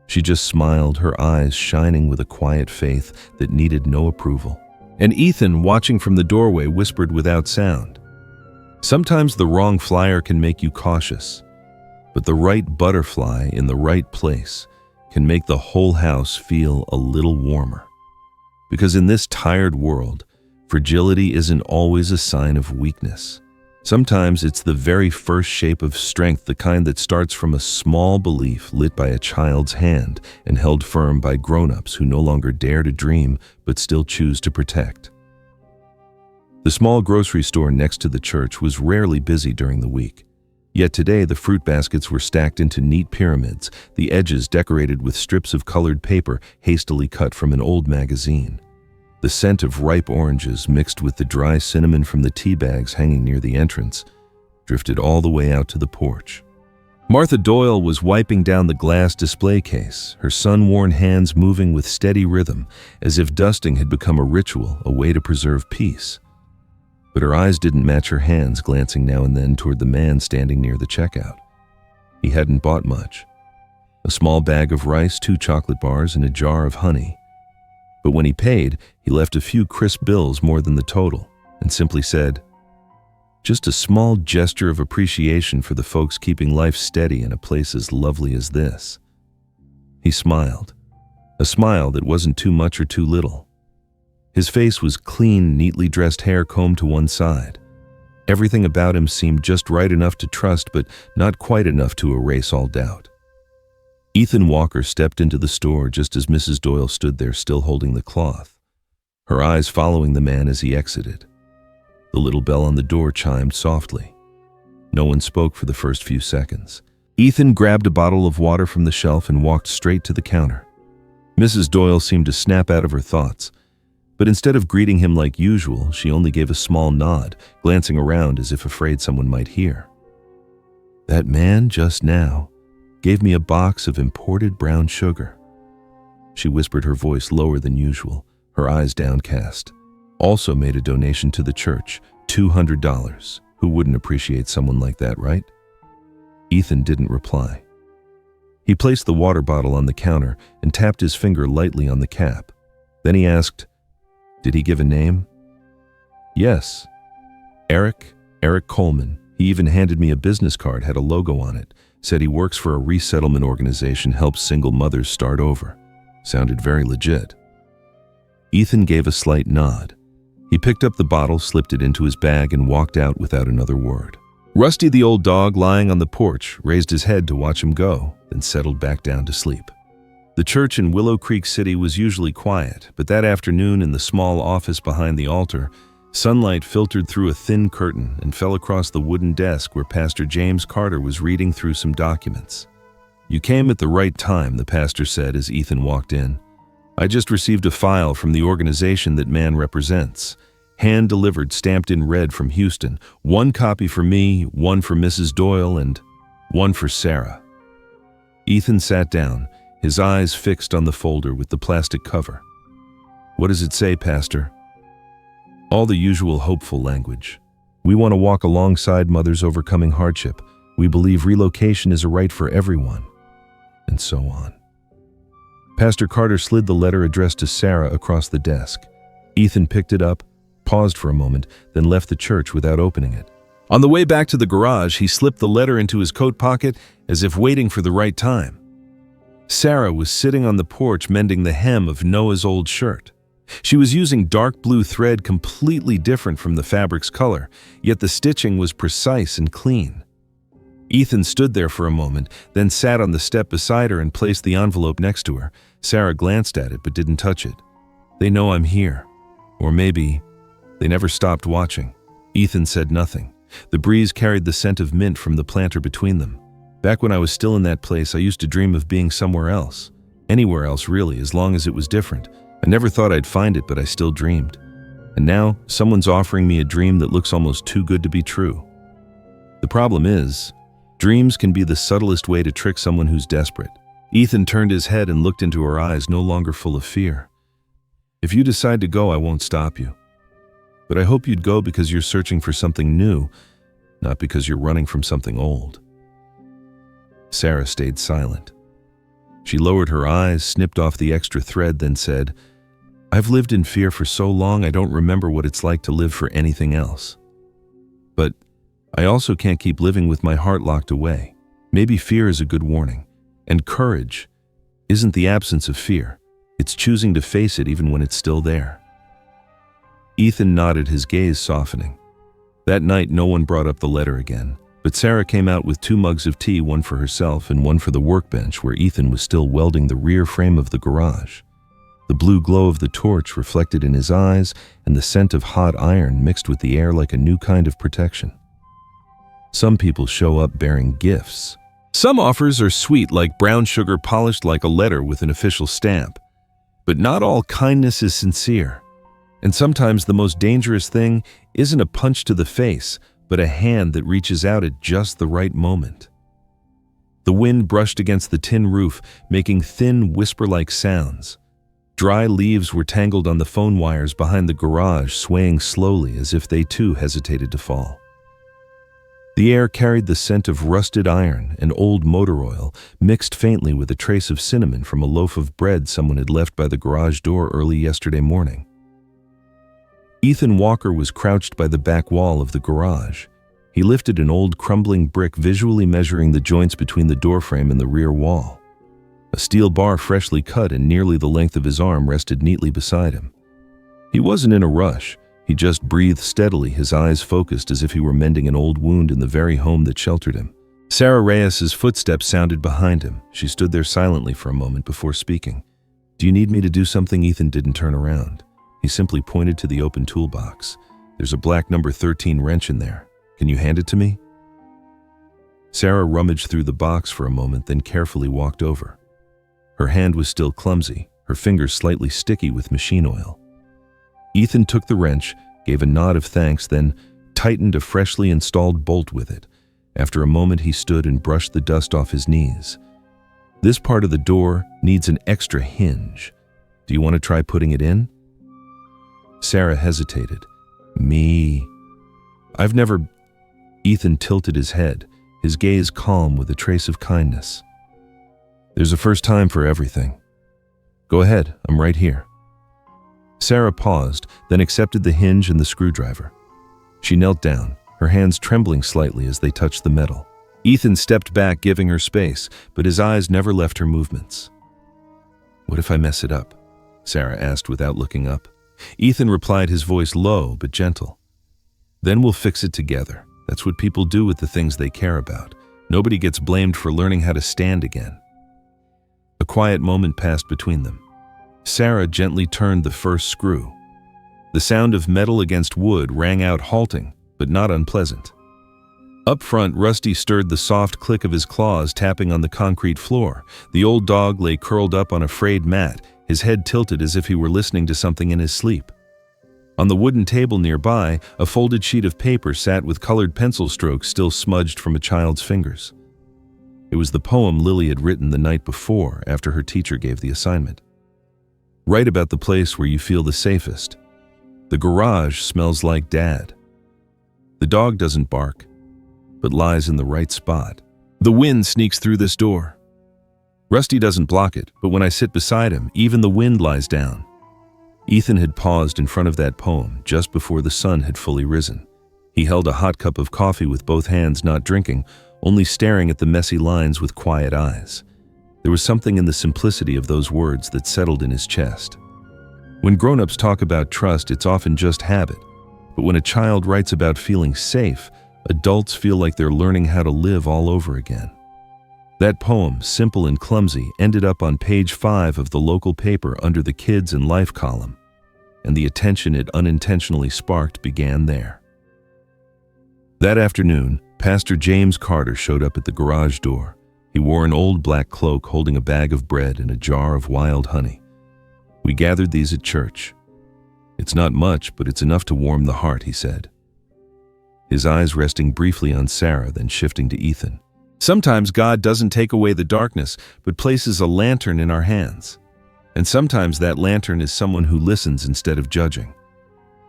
She just smiled, her eyes shining with a quiet faith that needed no approval. And Ethan, watching from the doorway, whispered without sound, "Sometimes the wrong flyer can make you cautious, but the right butterfly in the right place can make the whole house feel a little warmer." Because in this tired world, fragility isn't always a sign of weakness. Sometimes it's the very first shape of strength, the kind that starts from a small belief lit by a child's hand and held firm by grown-ups who no longer dare to dream but still choose to protect. The small grocery store next to the church was rarely busy during the week. Yet today the fruit baskets were stacked into neat pyramids, the edges decorated with strips of colored paper hastily cut from an old magazine. The scent of ripe oranges mixed with the dry cinnamon from the tea bags hanging near the entrance drifted all the way out to the porch. Martha Doyle was wiping down the glass display case, her sun-worn hands moving with steady rhythm, as if dusting had become a ritual, a way to preserve peace. But her eyes didn't match her hands, glancing now and then toward the man standing near the checkout. He hadn't bought much. A small bag of rice, 2 chocolate bars, and a jar of honey. But when he paid, he left a few crisp bills more than the total, and simply said, "Just a small gesture of appreciation for the folks keeping life steady in a place as lovely as this." He smiled, a smile that wasn't too much or too little. His face was clean, neatly dressed hair combed to one side. Everything about him seemed just right enough to trust, but not quite enough to erase all doubt. Ethan Walker stepped into the store just as Mrs. Doyle stood there still holding the cloth, her eyes following the man as he exited. The little bell on the door chimed softly. No one spoke for the first few seconds. Ethan grabbed a bottle of water from the shelf and walked straight to the counter. Mrs. Doyle seemed to snap out of her thoughts, but instead of greeting him like usual, she only gave a small nod, glancing around as if afraid someone might hear. "That man just now gave me a box of imported brown sugar." She whispered, her voice lower than usual, her eyes downcast. "Also made a donation to the church, $200. Who wouldn't appreciate someone like that, right?" Ethan didn't reply. He placed the water bottle on the counter and tapped his finger lightly on the cap. Then he asked, "Did he give a name?" "Yes. Eric Coleman. He even handed me a business card, had a logo on it. Said he works for a resettlement organization, helps single mothers start over." Sounded very legit. Ethan gave a slight nod. He picked up the bottle, slipped it into his bag, and walked out without another word. Rusty, the old dog lying on the porch, raised his head to watch him go, then settled back down to sleep. The church in Willow Creek City was usually quiet, but that afternoon in the small office behind the altar, sunlight filtered through a thin curtain and fell across the wooden desk where Pastor James Carter was reading through some documents. "You came at the right time," the pastor said as Ethan walked in. "I just received a file from the organization that man represents. Hand-delivered, stamped in red from Houston. 1 copy for me, 1 for Mrs. Doyle, and 1 for Sarah." Ethan sat down, his eyes fixed on the folder with the plastic cover. "What does it say, Pastor?" All the usual hopeful language. "We want to walk alongside mothers overcoming hardship. We believe relocation is a right for everyone." And so on. Pastor Carter slid the letter addressed to Sarah across the desk. Ethan picked it up, paused for a moment, then left the church without opening it. On the way back to the garage, he slipped the letter into his coat pocket as if waiting for the right time. Sarah was sitting on the porch mending the hem of Noah's old shirt. She was using dark blue thread completely different from the fabric's color, yet the stitching was precise and clean. Ethan stood there for a moment, then sat on the step beside her and placed the envelope next to her. Sarah glanced at it but didn't touch it. "They know I'm here. Or maybe they never stopped watching." Ethan said nothing. The breeze carried the scent of mint from the planter between them. "Back when I was still in that place, I used to dream of being somewhere else. Anywhere else, really, as long as it was different. I never thought I'd find it, but I still dreamed. And now, someone's offering me a dream that looks almost too good to be true. The problem is, dreams can be the subtlest way to trick someone who's desperate." Ethan turned his head and looked into her eyes, no longer full of fear. "If you decide to go, I won't stop you. But I hope you'd go because you're searching for something new, not because you're running from something old." Sarah stayed silent. She lowered her eyes, snipped off the extra thread, then said, "I've lived in fear for so long I don't remember what it's like to live for anything else. But I also can't keep living with my heart locked away. Maybe fear is a good warning. And courage isn't the absence of fear. It's choosing to face it even when it's still there." Ethan nodded, his gaze softening. That night, no one brought up the letter again, but Sarah came out with 2 mugs of tea, one for herself and one for the workbench where Ethan was still welding the rear frame of the garage. The blue glow of the torch reflected in his eyes, and the scent of hot iron mixed with the air like a new kind of protection. Some people show up bearing gifts. Some offers are sweet, like brown sugar polished like a letter with an official stamp. But not all kindness is sincere. And sometimes the most dangerous thing isn't a punch to the face, but a hand that reaches out at just the right moment. The wind brushed against the tin roof, making thin, whisper-like sounds. Dry leaves were tangled on the phone wires behind the garage, swaying slowly as if they too hesitated to fall. The air carried the scent of rusted iron and old motor oil, mixed faintly with a trace of cinnamon from a loaf of bread someone had left by the garage door early yesterday morning. Ethan Walker was crouched by the back wall of the garage. He lifted an old crumbling brick, visually measuring the joints between the doorframe and the rear wall. A steel bar freshly cut and nearly the length of his arm rested neatly beside him. He wasn't in a rush. He just breathed steadily, his eyes focused as if he were mending an old wound in the very home that sheltered him. Sarah Reyes's footsteps sounded behind him. She stood there silently for a moment before speaking. "Do you need me to do something?" Ethan didn't turn around. He simply pointed to the open toolbox. "There's a black number 13 wrench in there. Can you hand it to me?" Sarah rummaged through the box for a moment, then carefully walked over. Her hand was still clumsy, her fingers slightly sticky with machine oil. Ethan took the wrench, gave a nod of thanks, then tightened a freshly installed bolt with it. After a moment, he stood and brushed the dust off his knees. "This part of the door needs an extra hinge. Do you want to try putting it in?" Sarah hesitated. "Me? I've never—" Ethan tilted his head, his gaze calm with a trace of kindness. "There's a first time for everything. Go ahead, I'm right here." Sarah paused, then accepted the hinge and the screwdriver. She knelt down, her hands trembling slightly as they touched the metal. Ethan stepped back, giving her space, but his eyes never left her movements. "What if I mess it up?" Sarah asked without looking up. Ethan replied, his voice low but gentle. "Then we'll fix it together. That's what people do with the things they care about. Nobody gets blamed for learning how to stand again." A quiet moment passed between them. Sarah gently turned the first screw. The sound of metal against wood rang out, halting, but not unpleasant. Up front, Rusty stirred the soft click of his claws tapping on the concrete floor. The old dog lay curled up on a frayed mat, his head tilted as if he were listening to something in his sleep. On the wooden table nearby, a folded sheet of paper sat with colored pencil strokes still smudged from a child's fingers. It was the poem Lily had written the night before, after her teacher gave the assignment. "Write about the place where you feel the safest. The garage smells like Dad. The dog doesn't bark, but lies in the right spot. The wind sneaks through this door. Rusty doesn't block it, but when I sit beside him, even the wind lies down." Ethan had paused in front of that poem just before the sun had fully risen. He held a hot cup of coffee with both hands, not drinking, only staring at the messy lines with quiet eyes. There was something in the simplicity of those words that settled in his chest. When grown-ups talk about trust, it's often just habit. But when a child writes about feeling safe, adults feel like they're learning how to live all over again. That poem, simple and clumsy, ended up on page 5 of the local paper under the Kids and Life column, and the attention it unintentionally sparked began there. That afternoon, Pastor James Carter showed up at the garage door. He wore an old black cloak, holding a bag of bread and a jar of wild honey. "We gathered these at church. It's not much, but it's enough to warm the heart," he said. His eyes resting briefly on Sarah, then shifting to Ethan. "Sometimes God doesn't take away the darkness, but places a lantern in our hands. And sometimes that lantern is someone who listens instead of judging."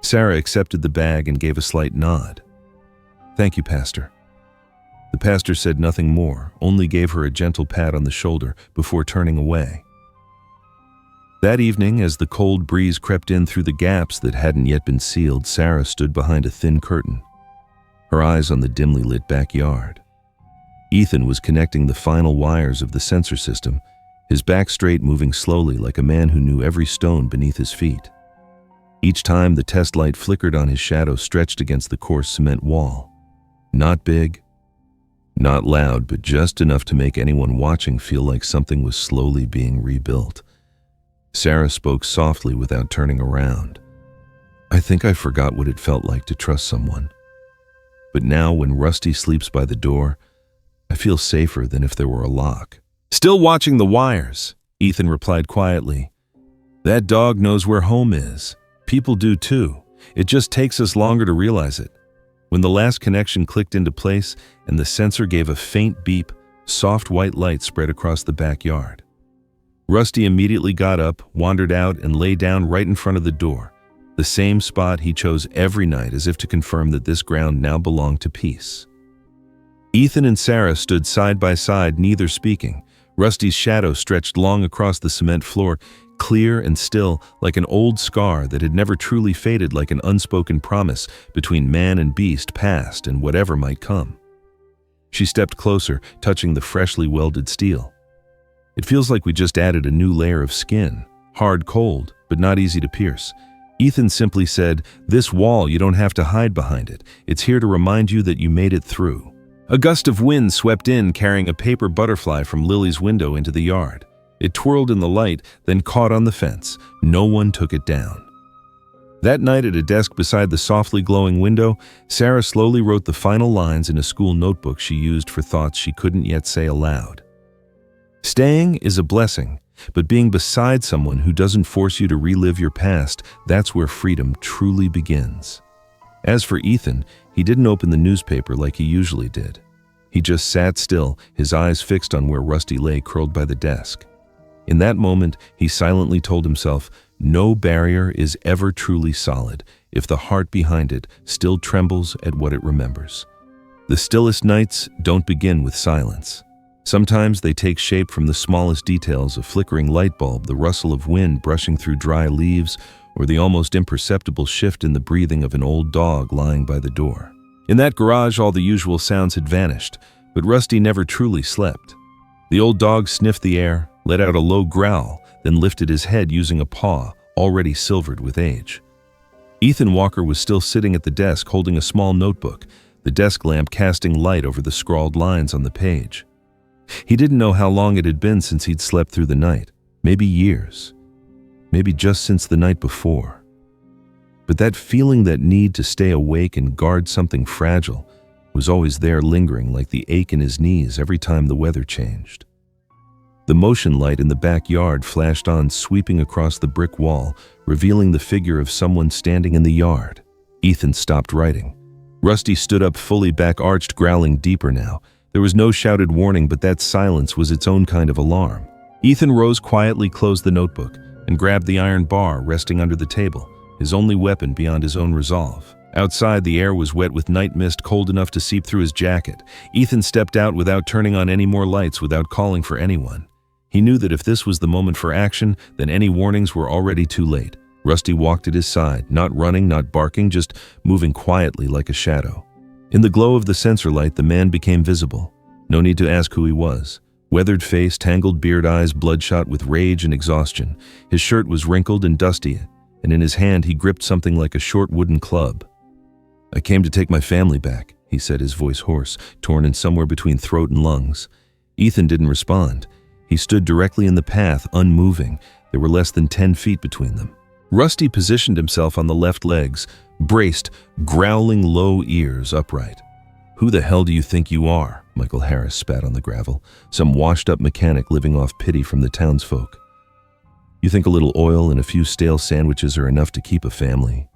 Sarah accepted the bag and gave a slight nod. "Thank you, Pastor." The pastor said nothing more, only gave her a gentle pat on the shoulder before turning away. That evening, as the cold breeze crept in through the gaps that hadn't yet been sealed, Sarah stood behind a thin curtain, her eyes on the dimly lit backyard. Ethan was connecting the final wires of the sensor system, his back straight, moving slowly like a man who knew every stone beneath his feet. Each time the test light flickered on his shadow stretched against the coarse cement wall. Not big, not loud, but just enough to make anyone watching feel like something was slowly being rebuilt. Sarah spoke softly without turning around. "I think I forgot what it felt like to trust someone. But now when Rusty sleeps by the door, I feel safer than if there were a lock." "Still watching the wires," Ethan replied quietly. "That dog knows where home is. People do too. It just takes us longer to realize it." When the last connection clicked into place and the sensor gave a faint beep, Soft white light spread across the backyard. Rusty immediately got up, wandered out, and lay down right in front of the door, the same spot he chose every night as if to confirm that this ground now belonged to peace. Ethan and Sarah stood side by side, neither speaking. Rusty's shadow stretched long across the cement floor, clear and still, like an old scar that had never truly faded, like an unspoken promise between man and beast, past and whatever might come. She stepped closer, touching the freshly welded steel. It feels like we just added a new layer of skin, hard, cold, but not easy to pierce. Ethan simply said, "This wall, you don't have to hide behind it. It's here to remind you that you made it through." A gust of wind swept in, carrying a paper butterfly from Lily's window into the yard. It twirled in the light, then caught on the fence. No one took it down. That night, at a desk beside the softly glowing window, Sarah slowly wrote the final lines in a school notebook she used for thoughts she couldn't yet say aloud. Staying is a blessing, but being beside someone who doesn't force you to relive your past, that's where freedom truly begins. As for Ethan, he didn't open the newspaper like he usually did. He just sat still, his eyes fixed on where Rusty lay curled by the desk. In that moment, he silently told himself, no barrier is ever truly solid if the heart behind it still trembles at what it remembers. The stillest nights don't begin with silence. Sometimes they take shape from the smallest details, a flickering light bulb, the rustle of wind brushing through dry leaves, or the almost imperceptible shift in the breathing of an old dog lying by the door. In that garage, all the usual sounds had vanished, but Rusty never truly slept. The old dog sniffed the air, let out a low growl, then lifted his head using a paw, already silvered with age. Ethan Walker was still sitting at the desk holding a small notebook, the desk lamp casting light over the scrawled lines on the page. He didn't know how long it had been since he'd slept through the night, maybe years, maybe just since the night before. But that feeling, that need to stay awake and guard something fragile, was always there, lingering like the ache in his knees every time the weather changed. The motion light in the backyard flashed on, sweeping across the brick wall, revealing the figure of someone standing in the yard. Ethan stopped writing. Rusty stood up, fully back-arched, growling deeper now. There was no shouted warning, but that silence was its own kind of alarm. Ethan rose quietly, closed the notebook, and grabbed the iron bar resting under the table, his only weapon beyond his own resolve. Outside, the air was wet with night mist, cold enough to seep through his jacket. Ethan stepped out without turning on any more lights, without calling for anyone. He knew that if this was the moment for action, then any warnings were already too late. Rusty walked at his side, not running, not barking, just moving quietly like a shadow. In the glow of the sensor light, the man became visible. No need to ask who he was. Weathered face, tangled beard, eyes bloodshot with rage and exhaustion. His shirt was wrinkled and dusty, and in his hand he gripped something like a short wooden club. "I came to take my family back," he said, his voice hoarse, torn in somewhere between throat and lungs. Ethan didn't respond. He stood directly in the path, unmoving. There were less than 10 feet between them. Rusty positioned himself on the left legs, braced, growling, low ears upright. "Who the hell do you think you are?" Michael Harris spat on the gravel, some washed-up mechanic living off pity from the townsfolk. "You think a little oil and a few stale sandwiches are enough to keep a family?"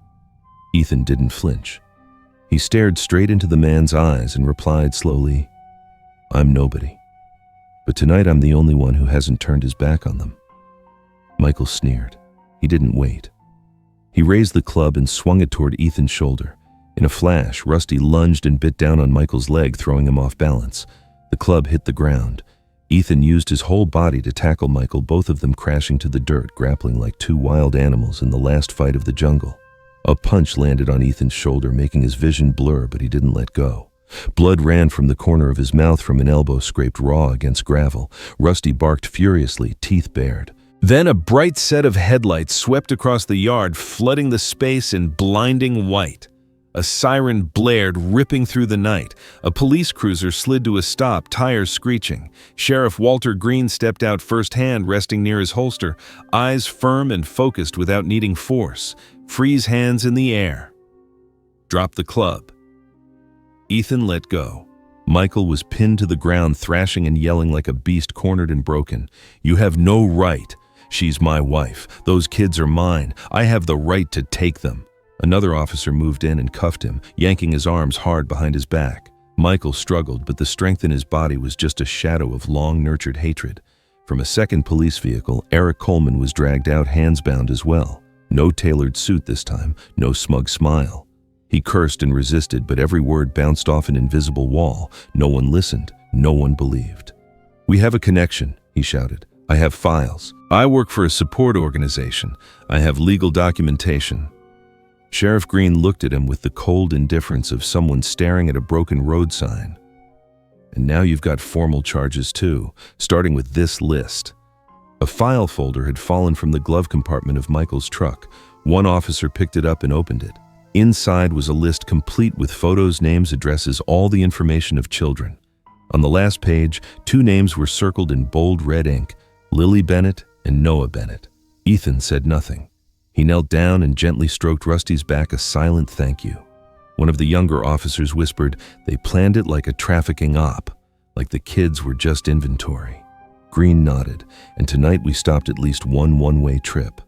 Ethan didn't flinch. He stared straight into the man's eyes and replied slowly, "I'm nobody. But tonight I'm the only one who hasn't turned his back on them." Michael sneered. He didn't wait. He raised the club and swung it toward Ethan's shoulder. In a flash, Rusty lunged and bit down on Michael's leg, throwing him off balance. The club hit the ground. Ethan used his whole body to tackle Michael, both of them crashing to the dirt, grappling like two wild animals in the last fight of the jungle. A punch landed on Ethan's shoulder, making his vision blur, but he didn't let go. Blood ran from the corner of his mouth from an elbow scraped raw against gravel. Rusty barked furiously, teeth bared. Then a bright set of headlights swept across the yard, flooding the space in blinding white. A siren blared, ripping through the night. A police cruiser slid to a stop, tires screeching. Sheriff Walter Green stepped out firsthand, resting near his holster, eyes firm and focused without needing force. Freeze hands in the air. Drop the club. Ethan let go. Michael was pinned to the ground, thrashing and yelling like a beast cornered and broken. "You have no right. She's my wife. Those kids are mine. I have the right to take them." Another officer moved in and cuffed him, yanking his arms hard behind his back. Michael struggled, but the strength in his body was just a shadow of long-nurtured hatred. From a second police vehicle, Eric Coleman was dragged out, hands bound as well. No tailored suit this time, no smug smile. He cursed and resisted, but every word bounced off an invisible wall. No one listened, no one believed. "We have a connection," he shouted. "I have files. I work for a support organization. I have legal documentation." Sheriff Green looked at him with the cold indifference of someone staring at a broken road sign. "And now you've got formal charges too, starting with this list." A file folder had fallen from the glove compartment of Michael's truck. One officer picked it up and opened it. Inside was a list complete with photos, names, addresses, all the information of children. On the last page, 2 names were circled in bold red ink, Lily Bennett and Noah Bennett. Ethan said nothing. He knelt down and gently stroked Rusty's back, a silent thank you. One of the younger officers whispered, "They planned it like a trafficking op, like the kids were just inventory." Green nodded, "And tonight we stopped at least one-way trip."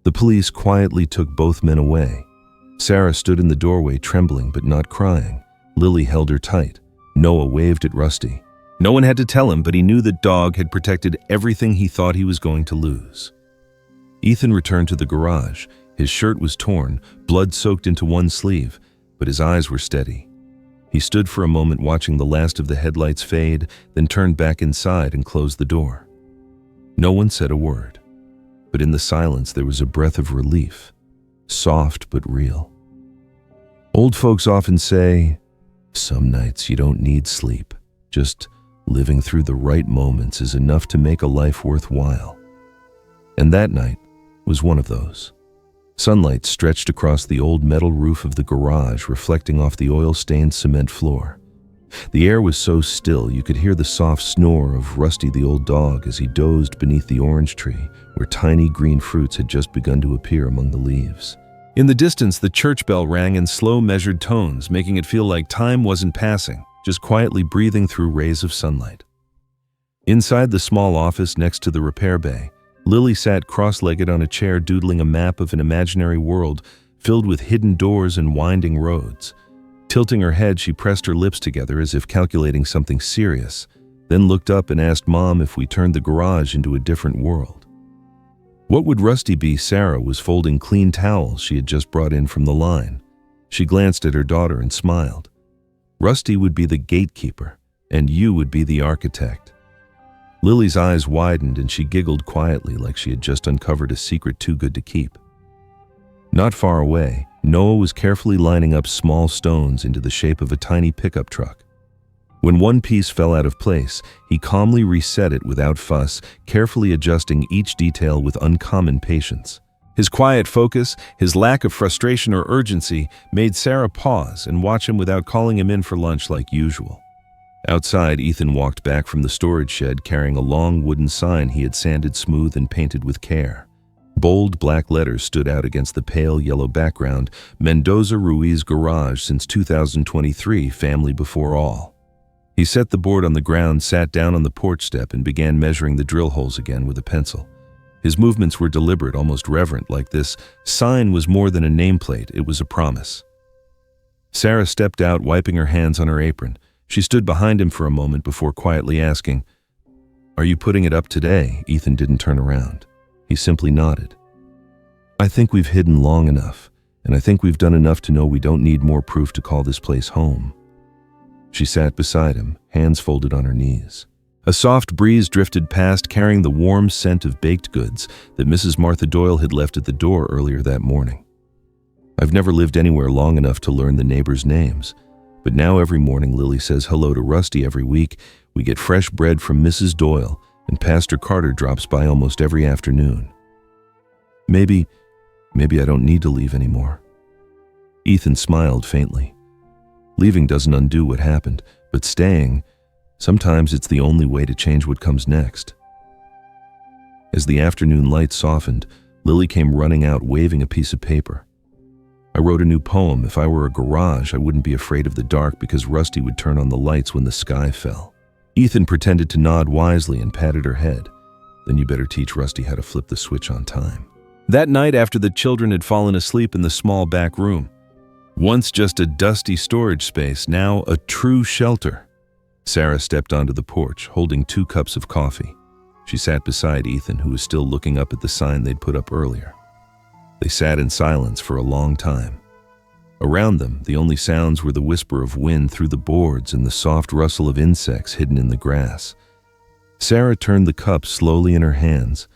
The police quietly took both men away. Sarah stood in the doorway, trembling but not crying. Lily held her tight. Noah waved at Rusty. No one had to tell him, but he knew that Dog had protected everything he thought he was going to lose. Ethan returned to the garage. His shirt was torn, blood soaked into one sleeve, but his eyes were steady. He stood for a moment watching the last of the headlights fade, then turned back inside and closed the door. No one said a word, but in the silence there was a breath of relief, soft but real. Old folks often say, "Some nights you don't need sleep. Just living through the right moments is enough to make a life worthwhile." And that night was one of those. Sunlight stretched across the old metal roof of the garage, reflecting off the oil-stained cement floor. The air was so still you could hear the soft snore of Rusty the old dog as he dozed beneath the orange tree, where tiny green fruits had just begun to appear among the leaves. In the distance, the church bell rang in slow, measured tones, making it feel like time wasn't passing, just quietly breathing through rays of sunlight. Inside the small office next to the repair bay, Lily sat cross-legged on a chair, doodling a map of an imaginary world filled with hidden doors and winding roads. Tilting her head, she pressed her lips together as if calculating something serious, then looked up and asked Mom if we turned the garage into a different world. What would Rusty be? Sarah was folding clean towels she had just brought in from the line. She glanced at her daughter and smiled. Rusty would be the gatekeeper, and you would be the architect. Lily's eyes widened and she giggled quietly, like she had just uncovered a secret too good to keep. Not far away, Noah was carefully lining up small stones into the shape of a tiny pickup truck. When one piece fell out of place, he calmly reset it without fuss, carefully adjusting each detail with uncommon patience. His quiet focus, his lack of frustration or urgency, made Sarah pause and watch him without calling him in for lunch like usual. Outside, Ethan walked back from the storage shed carrying a long wooden sign he had sanded smooth and painted with care. Bold black letters stood out against the pale yellow background, "Mendoza Ruiz Garage since 2023, family before all." He set the board on the ground, sat down on the porch step, and began measuring the drill holes again with a pencil. His movements were deliberate, almost reverent, like this sign was more than a nameplate, it was a promise. Sarah stepped out, wiping her hands on her apron. She stood behind him for a moment before quietly asking, "Are you putting it up today?" Ethan didn't turn around. He simply nodded. "I think we've hidden long enough, and I think we've done enough to know we don't need more proof to call this place home." She sat beside him, hands folded on her knees. A soft breeze drifted past, carrying the warm scent of baked goods that Mrs. Martha Doyle had left at the door earlier that morning. I've never lived anywhere long enough to learn the neighbors' names, but now every morning Lily says hello to Rusty. Every week we get fresh bread from Mrs. Doyle, and Pastor Carter drops by almost every afternoon. Maybe I don't need to leave anymore." Ethan smiled faintly. Leaving doesn't undo what happened, but staying, sometimes it's the only way to change what comes next. As the afternoon light softened, Lily came running out, waving a piece of paper. "I wrote a new poem. If I were a garage, I wouldn't be afraid of the dark because Rusty would turn on the lights when the sky fell." Ethan pretended to nod wisely and patted her head. "Then you better teach Rusty how to flip the switch on time." That night, after the children had fallen asleep in the small back room, Once just a dusty storage space, now a true shelter. Sarah stepped onto the porch, holding 2 cups of coffee. She sat beside Ethan, who was still looking up at the sign they'd put up earlier. They sat in silence for a long time. Around them, the only sounds were the whisper of wind through the boards and the soft rustle of insects hidden in the grass. Sarah turned the cup slowly in her hands.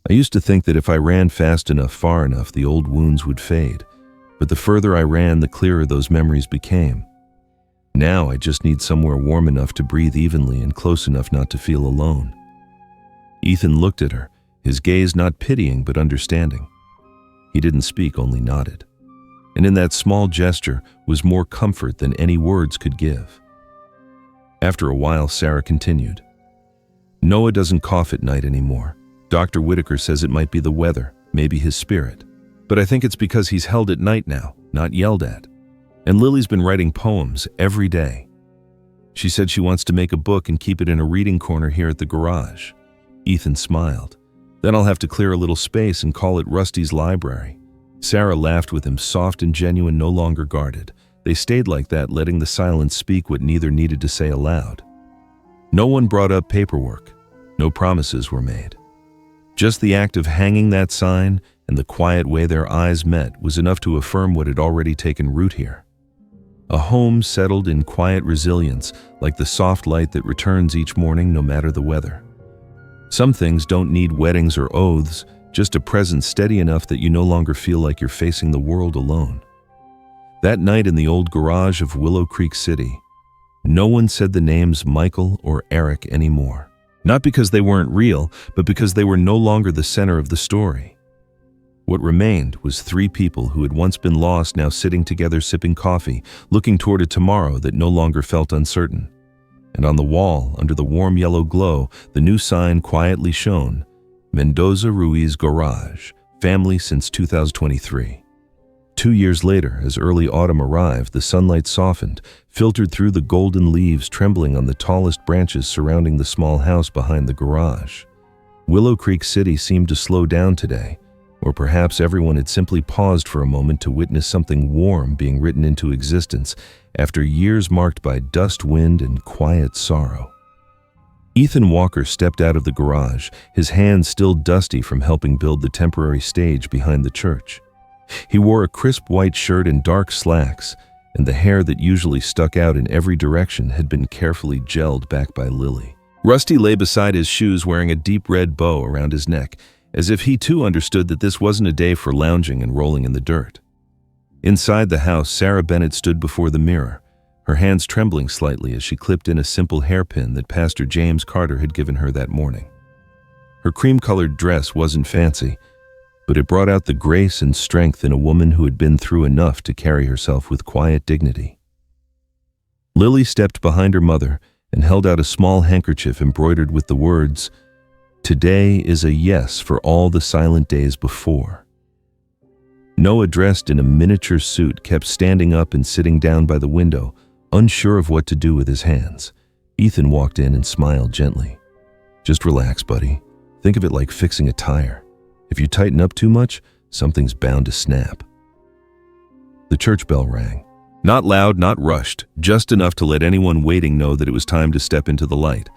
I used to think that if I ran fast enough, far enough, the old wounds would fade. But the further I ran, the clearer those memories became. Now I just need somewhere warm enough to breathe evenly and close enough not to feel alone. Ethan looked at her, his gaze not pitying but understanding. He didn't speak, only nodded. And in that small gesture was more comfort than any words could give. After a while, Sarah continued. Noah doesn't cough at night anymore. Dr. Whitaker says it might be the weather, maybe his spirit. But I think it's because he's held at night now, not yelled at. And Lily's been writing poems every day. She said she wants to make a book and keep it in a reading corner here at the garage. Ethan smiled. Then I'll have to clear a little space and call it Rusty's library. Sarah laughed with him, soft and genuine, no longer guarded. They stayed like that, letting the silence speak what neither needed to say aloud. No one brought up paperwork. No promises were made. Just the act of hanging that sign and the quiet way their eyes met was enough to affirm what had already taken root here. A home settled in quiet resilience, like the soft light that returns each morning no matter the weather. Some things don't need weddings or oaths, just a presence steady enough that you no longer feel like you're facing the world alone. That night in the old garage of Willow Creek City, no one said the names Michael or Eric anymore. Not because they weren't real, but because they were no longer the center of the story. What remained was 3 people who had once been lost, now sitting together sipping coffee, looking toward a tomorrow that no longer felt uncertain. And on the wall, under the warm yellow glow, the new sign quietly shone, Mendoza Ruiz Garage, family since 2023. 2 years later, as early autumn arrived, the sunlight softened, filtered through the golden leaves trembling on the tallest branches surrounding the small house behind the garage. Willow Creek City seemed to slow down today, or perhaps everyone had simply paused for a moment to witness something warm being written into existence after years marked by dust, wind, and quiet sorrow. Ethan Walker stepped out of the garage, his hands still dusty from helping build the temporary stage behind the church. He wore a crisp white shirt and dark slacks, and the hair that usually stuck out in every direction had been carefully gelled back by Lily. Rusty lay beside his shoes, wearing a deep red bow around his neck, as if he too understood that this wasn't a day for lounging and rolling in the dirt. Inside the house, Sarah Bennett stood before the mirror, her hands trembling slightly as she clipped in a simple hairpin that Pastor James Carter had given her that morning. Her cream-colored dress wasn't fancy, but it brought out the grace and strength in a woman who had been through enough to carry herself with quiet dignity. Lily stepped behind her mother and held out a small handkerchief embroidered with the words, "Today is a yes for all the silent days before." Noah, dressed in a miniature suit, kept standing up and sitting down by the window, unsure of what to do with his hands. Ethan walked in and smiled gently. "Just relax, buddy. Think of it like fixing a tire. If you tighten up too much, something's bound to snap." The church bell rang. Not loud, not rushed, just enough to let anyone waiting know that it was time to step into the light.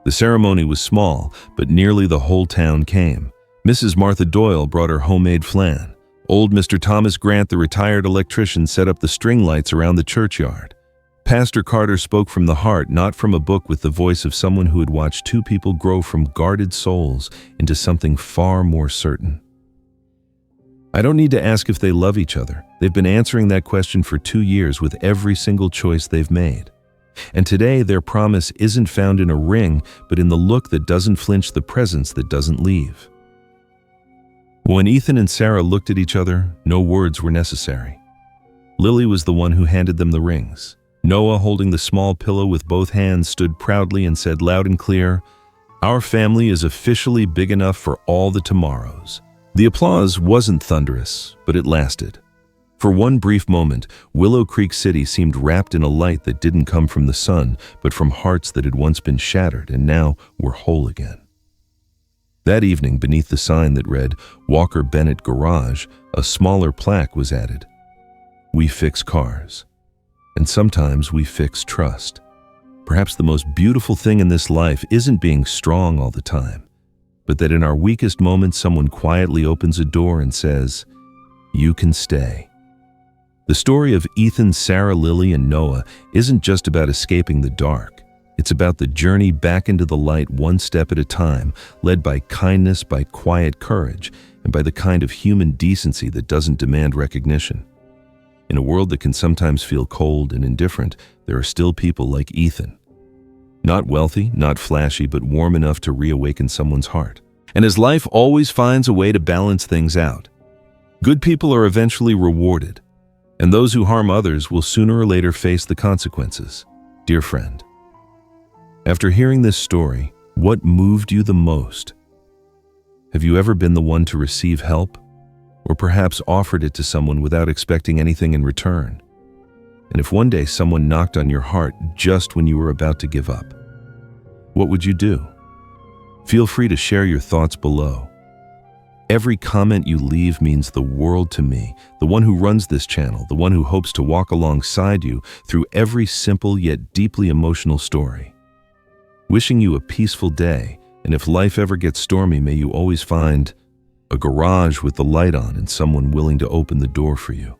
The ceremony was small, but nearly the whole town came. Mrs. Martha Doyle brought her homemade flan. Old Mr. Thomas Grant, the retired electrician, set up the string lights around the churchyard. Pastor Carter spoke from the heart, not from a book, with the voice of someone who had watched 2 people grow from guarded souls into something far more certain. I don't need to ask if they love each other. They've been answering that question for 2 years with every single choice they've made. And today, their promise isn't found in a ring, but in the look that doesn't flinch, the presence that doesn't leave. When Ethan and Sarah looked at each other, no words were necessary. Lily was the one who handed them the rings. Noah, holding the small pillow with both hands, stood proudly and said loud and clear, "Our family is officially big enough for all the tomorrows." The applause wasn't thunderous, but it lasted. For one brief moment, Willow Creek City seemed wrapped in a light that didn't come from the sun, but from hearts that had once been shattered and now were whole again. That evening, beneath the sign that read, "Walker Bennett Garage," a smaller plaque was added. We fix cars. And sometimes we fix trust. Perhaps the most beautiful thing in this life isn't being strong all the time, but that in our weakest moments someone quietly opens a door and says, "You can stay." The story of Ethan, Sarah, Lily, and Noah isn't just about escaping the dark. It's about the journey back into the light one step at a time, led by kindness, by quiet courage, and by the kind of human decency that doesn't demand recognition. In a world that can sometimes feel cold and indifferent, there are still people like Ethan. Not wealthy, not flashy, but warm enough to reawaken someone's heart. And as life always finds a way to balance things out, good people are eventually rewarded, and those who harm others will sooner or later face the consequences. Dear friend, after hearing this story, what moved you the most? Have you ever been the one to receive help? Or perhaps offered it to someone without expecting anything in return? And if one day someone knocked on your heart just when you were about to give up, what would you do? Feel free to share your thoughts below. Every comment you leave means the world to me, the one who runs this channel, the one who hopes to walk alongside you through every simple yet deeply emotional story. Wishing you a peaceful day, and if life ever gets stormy, may you always find a garage with the light on and someone willing to open the door for you.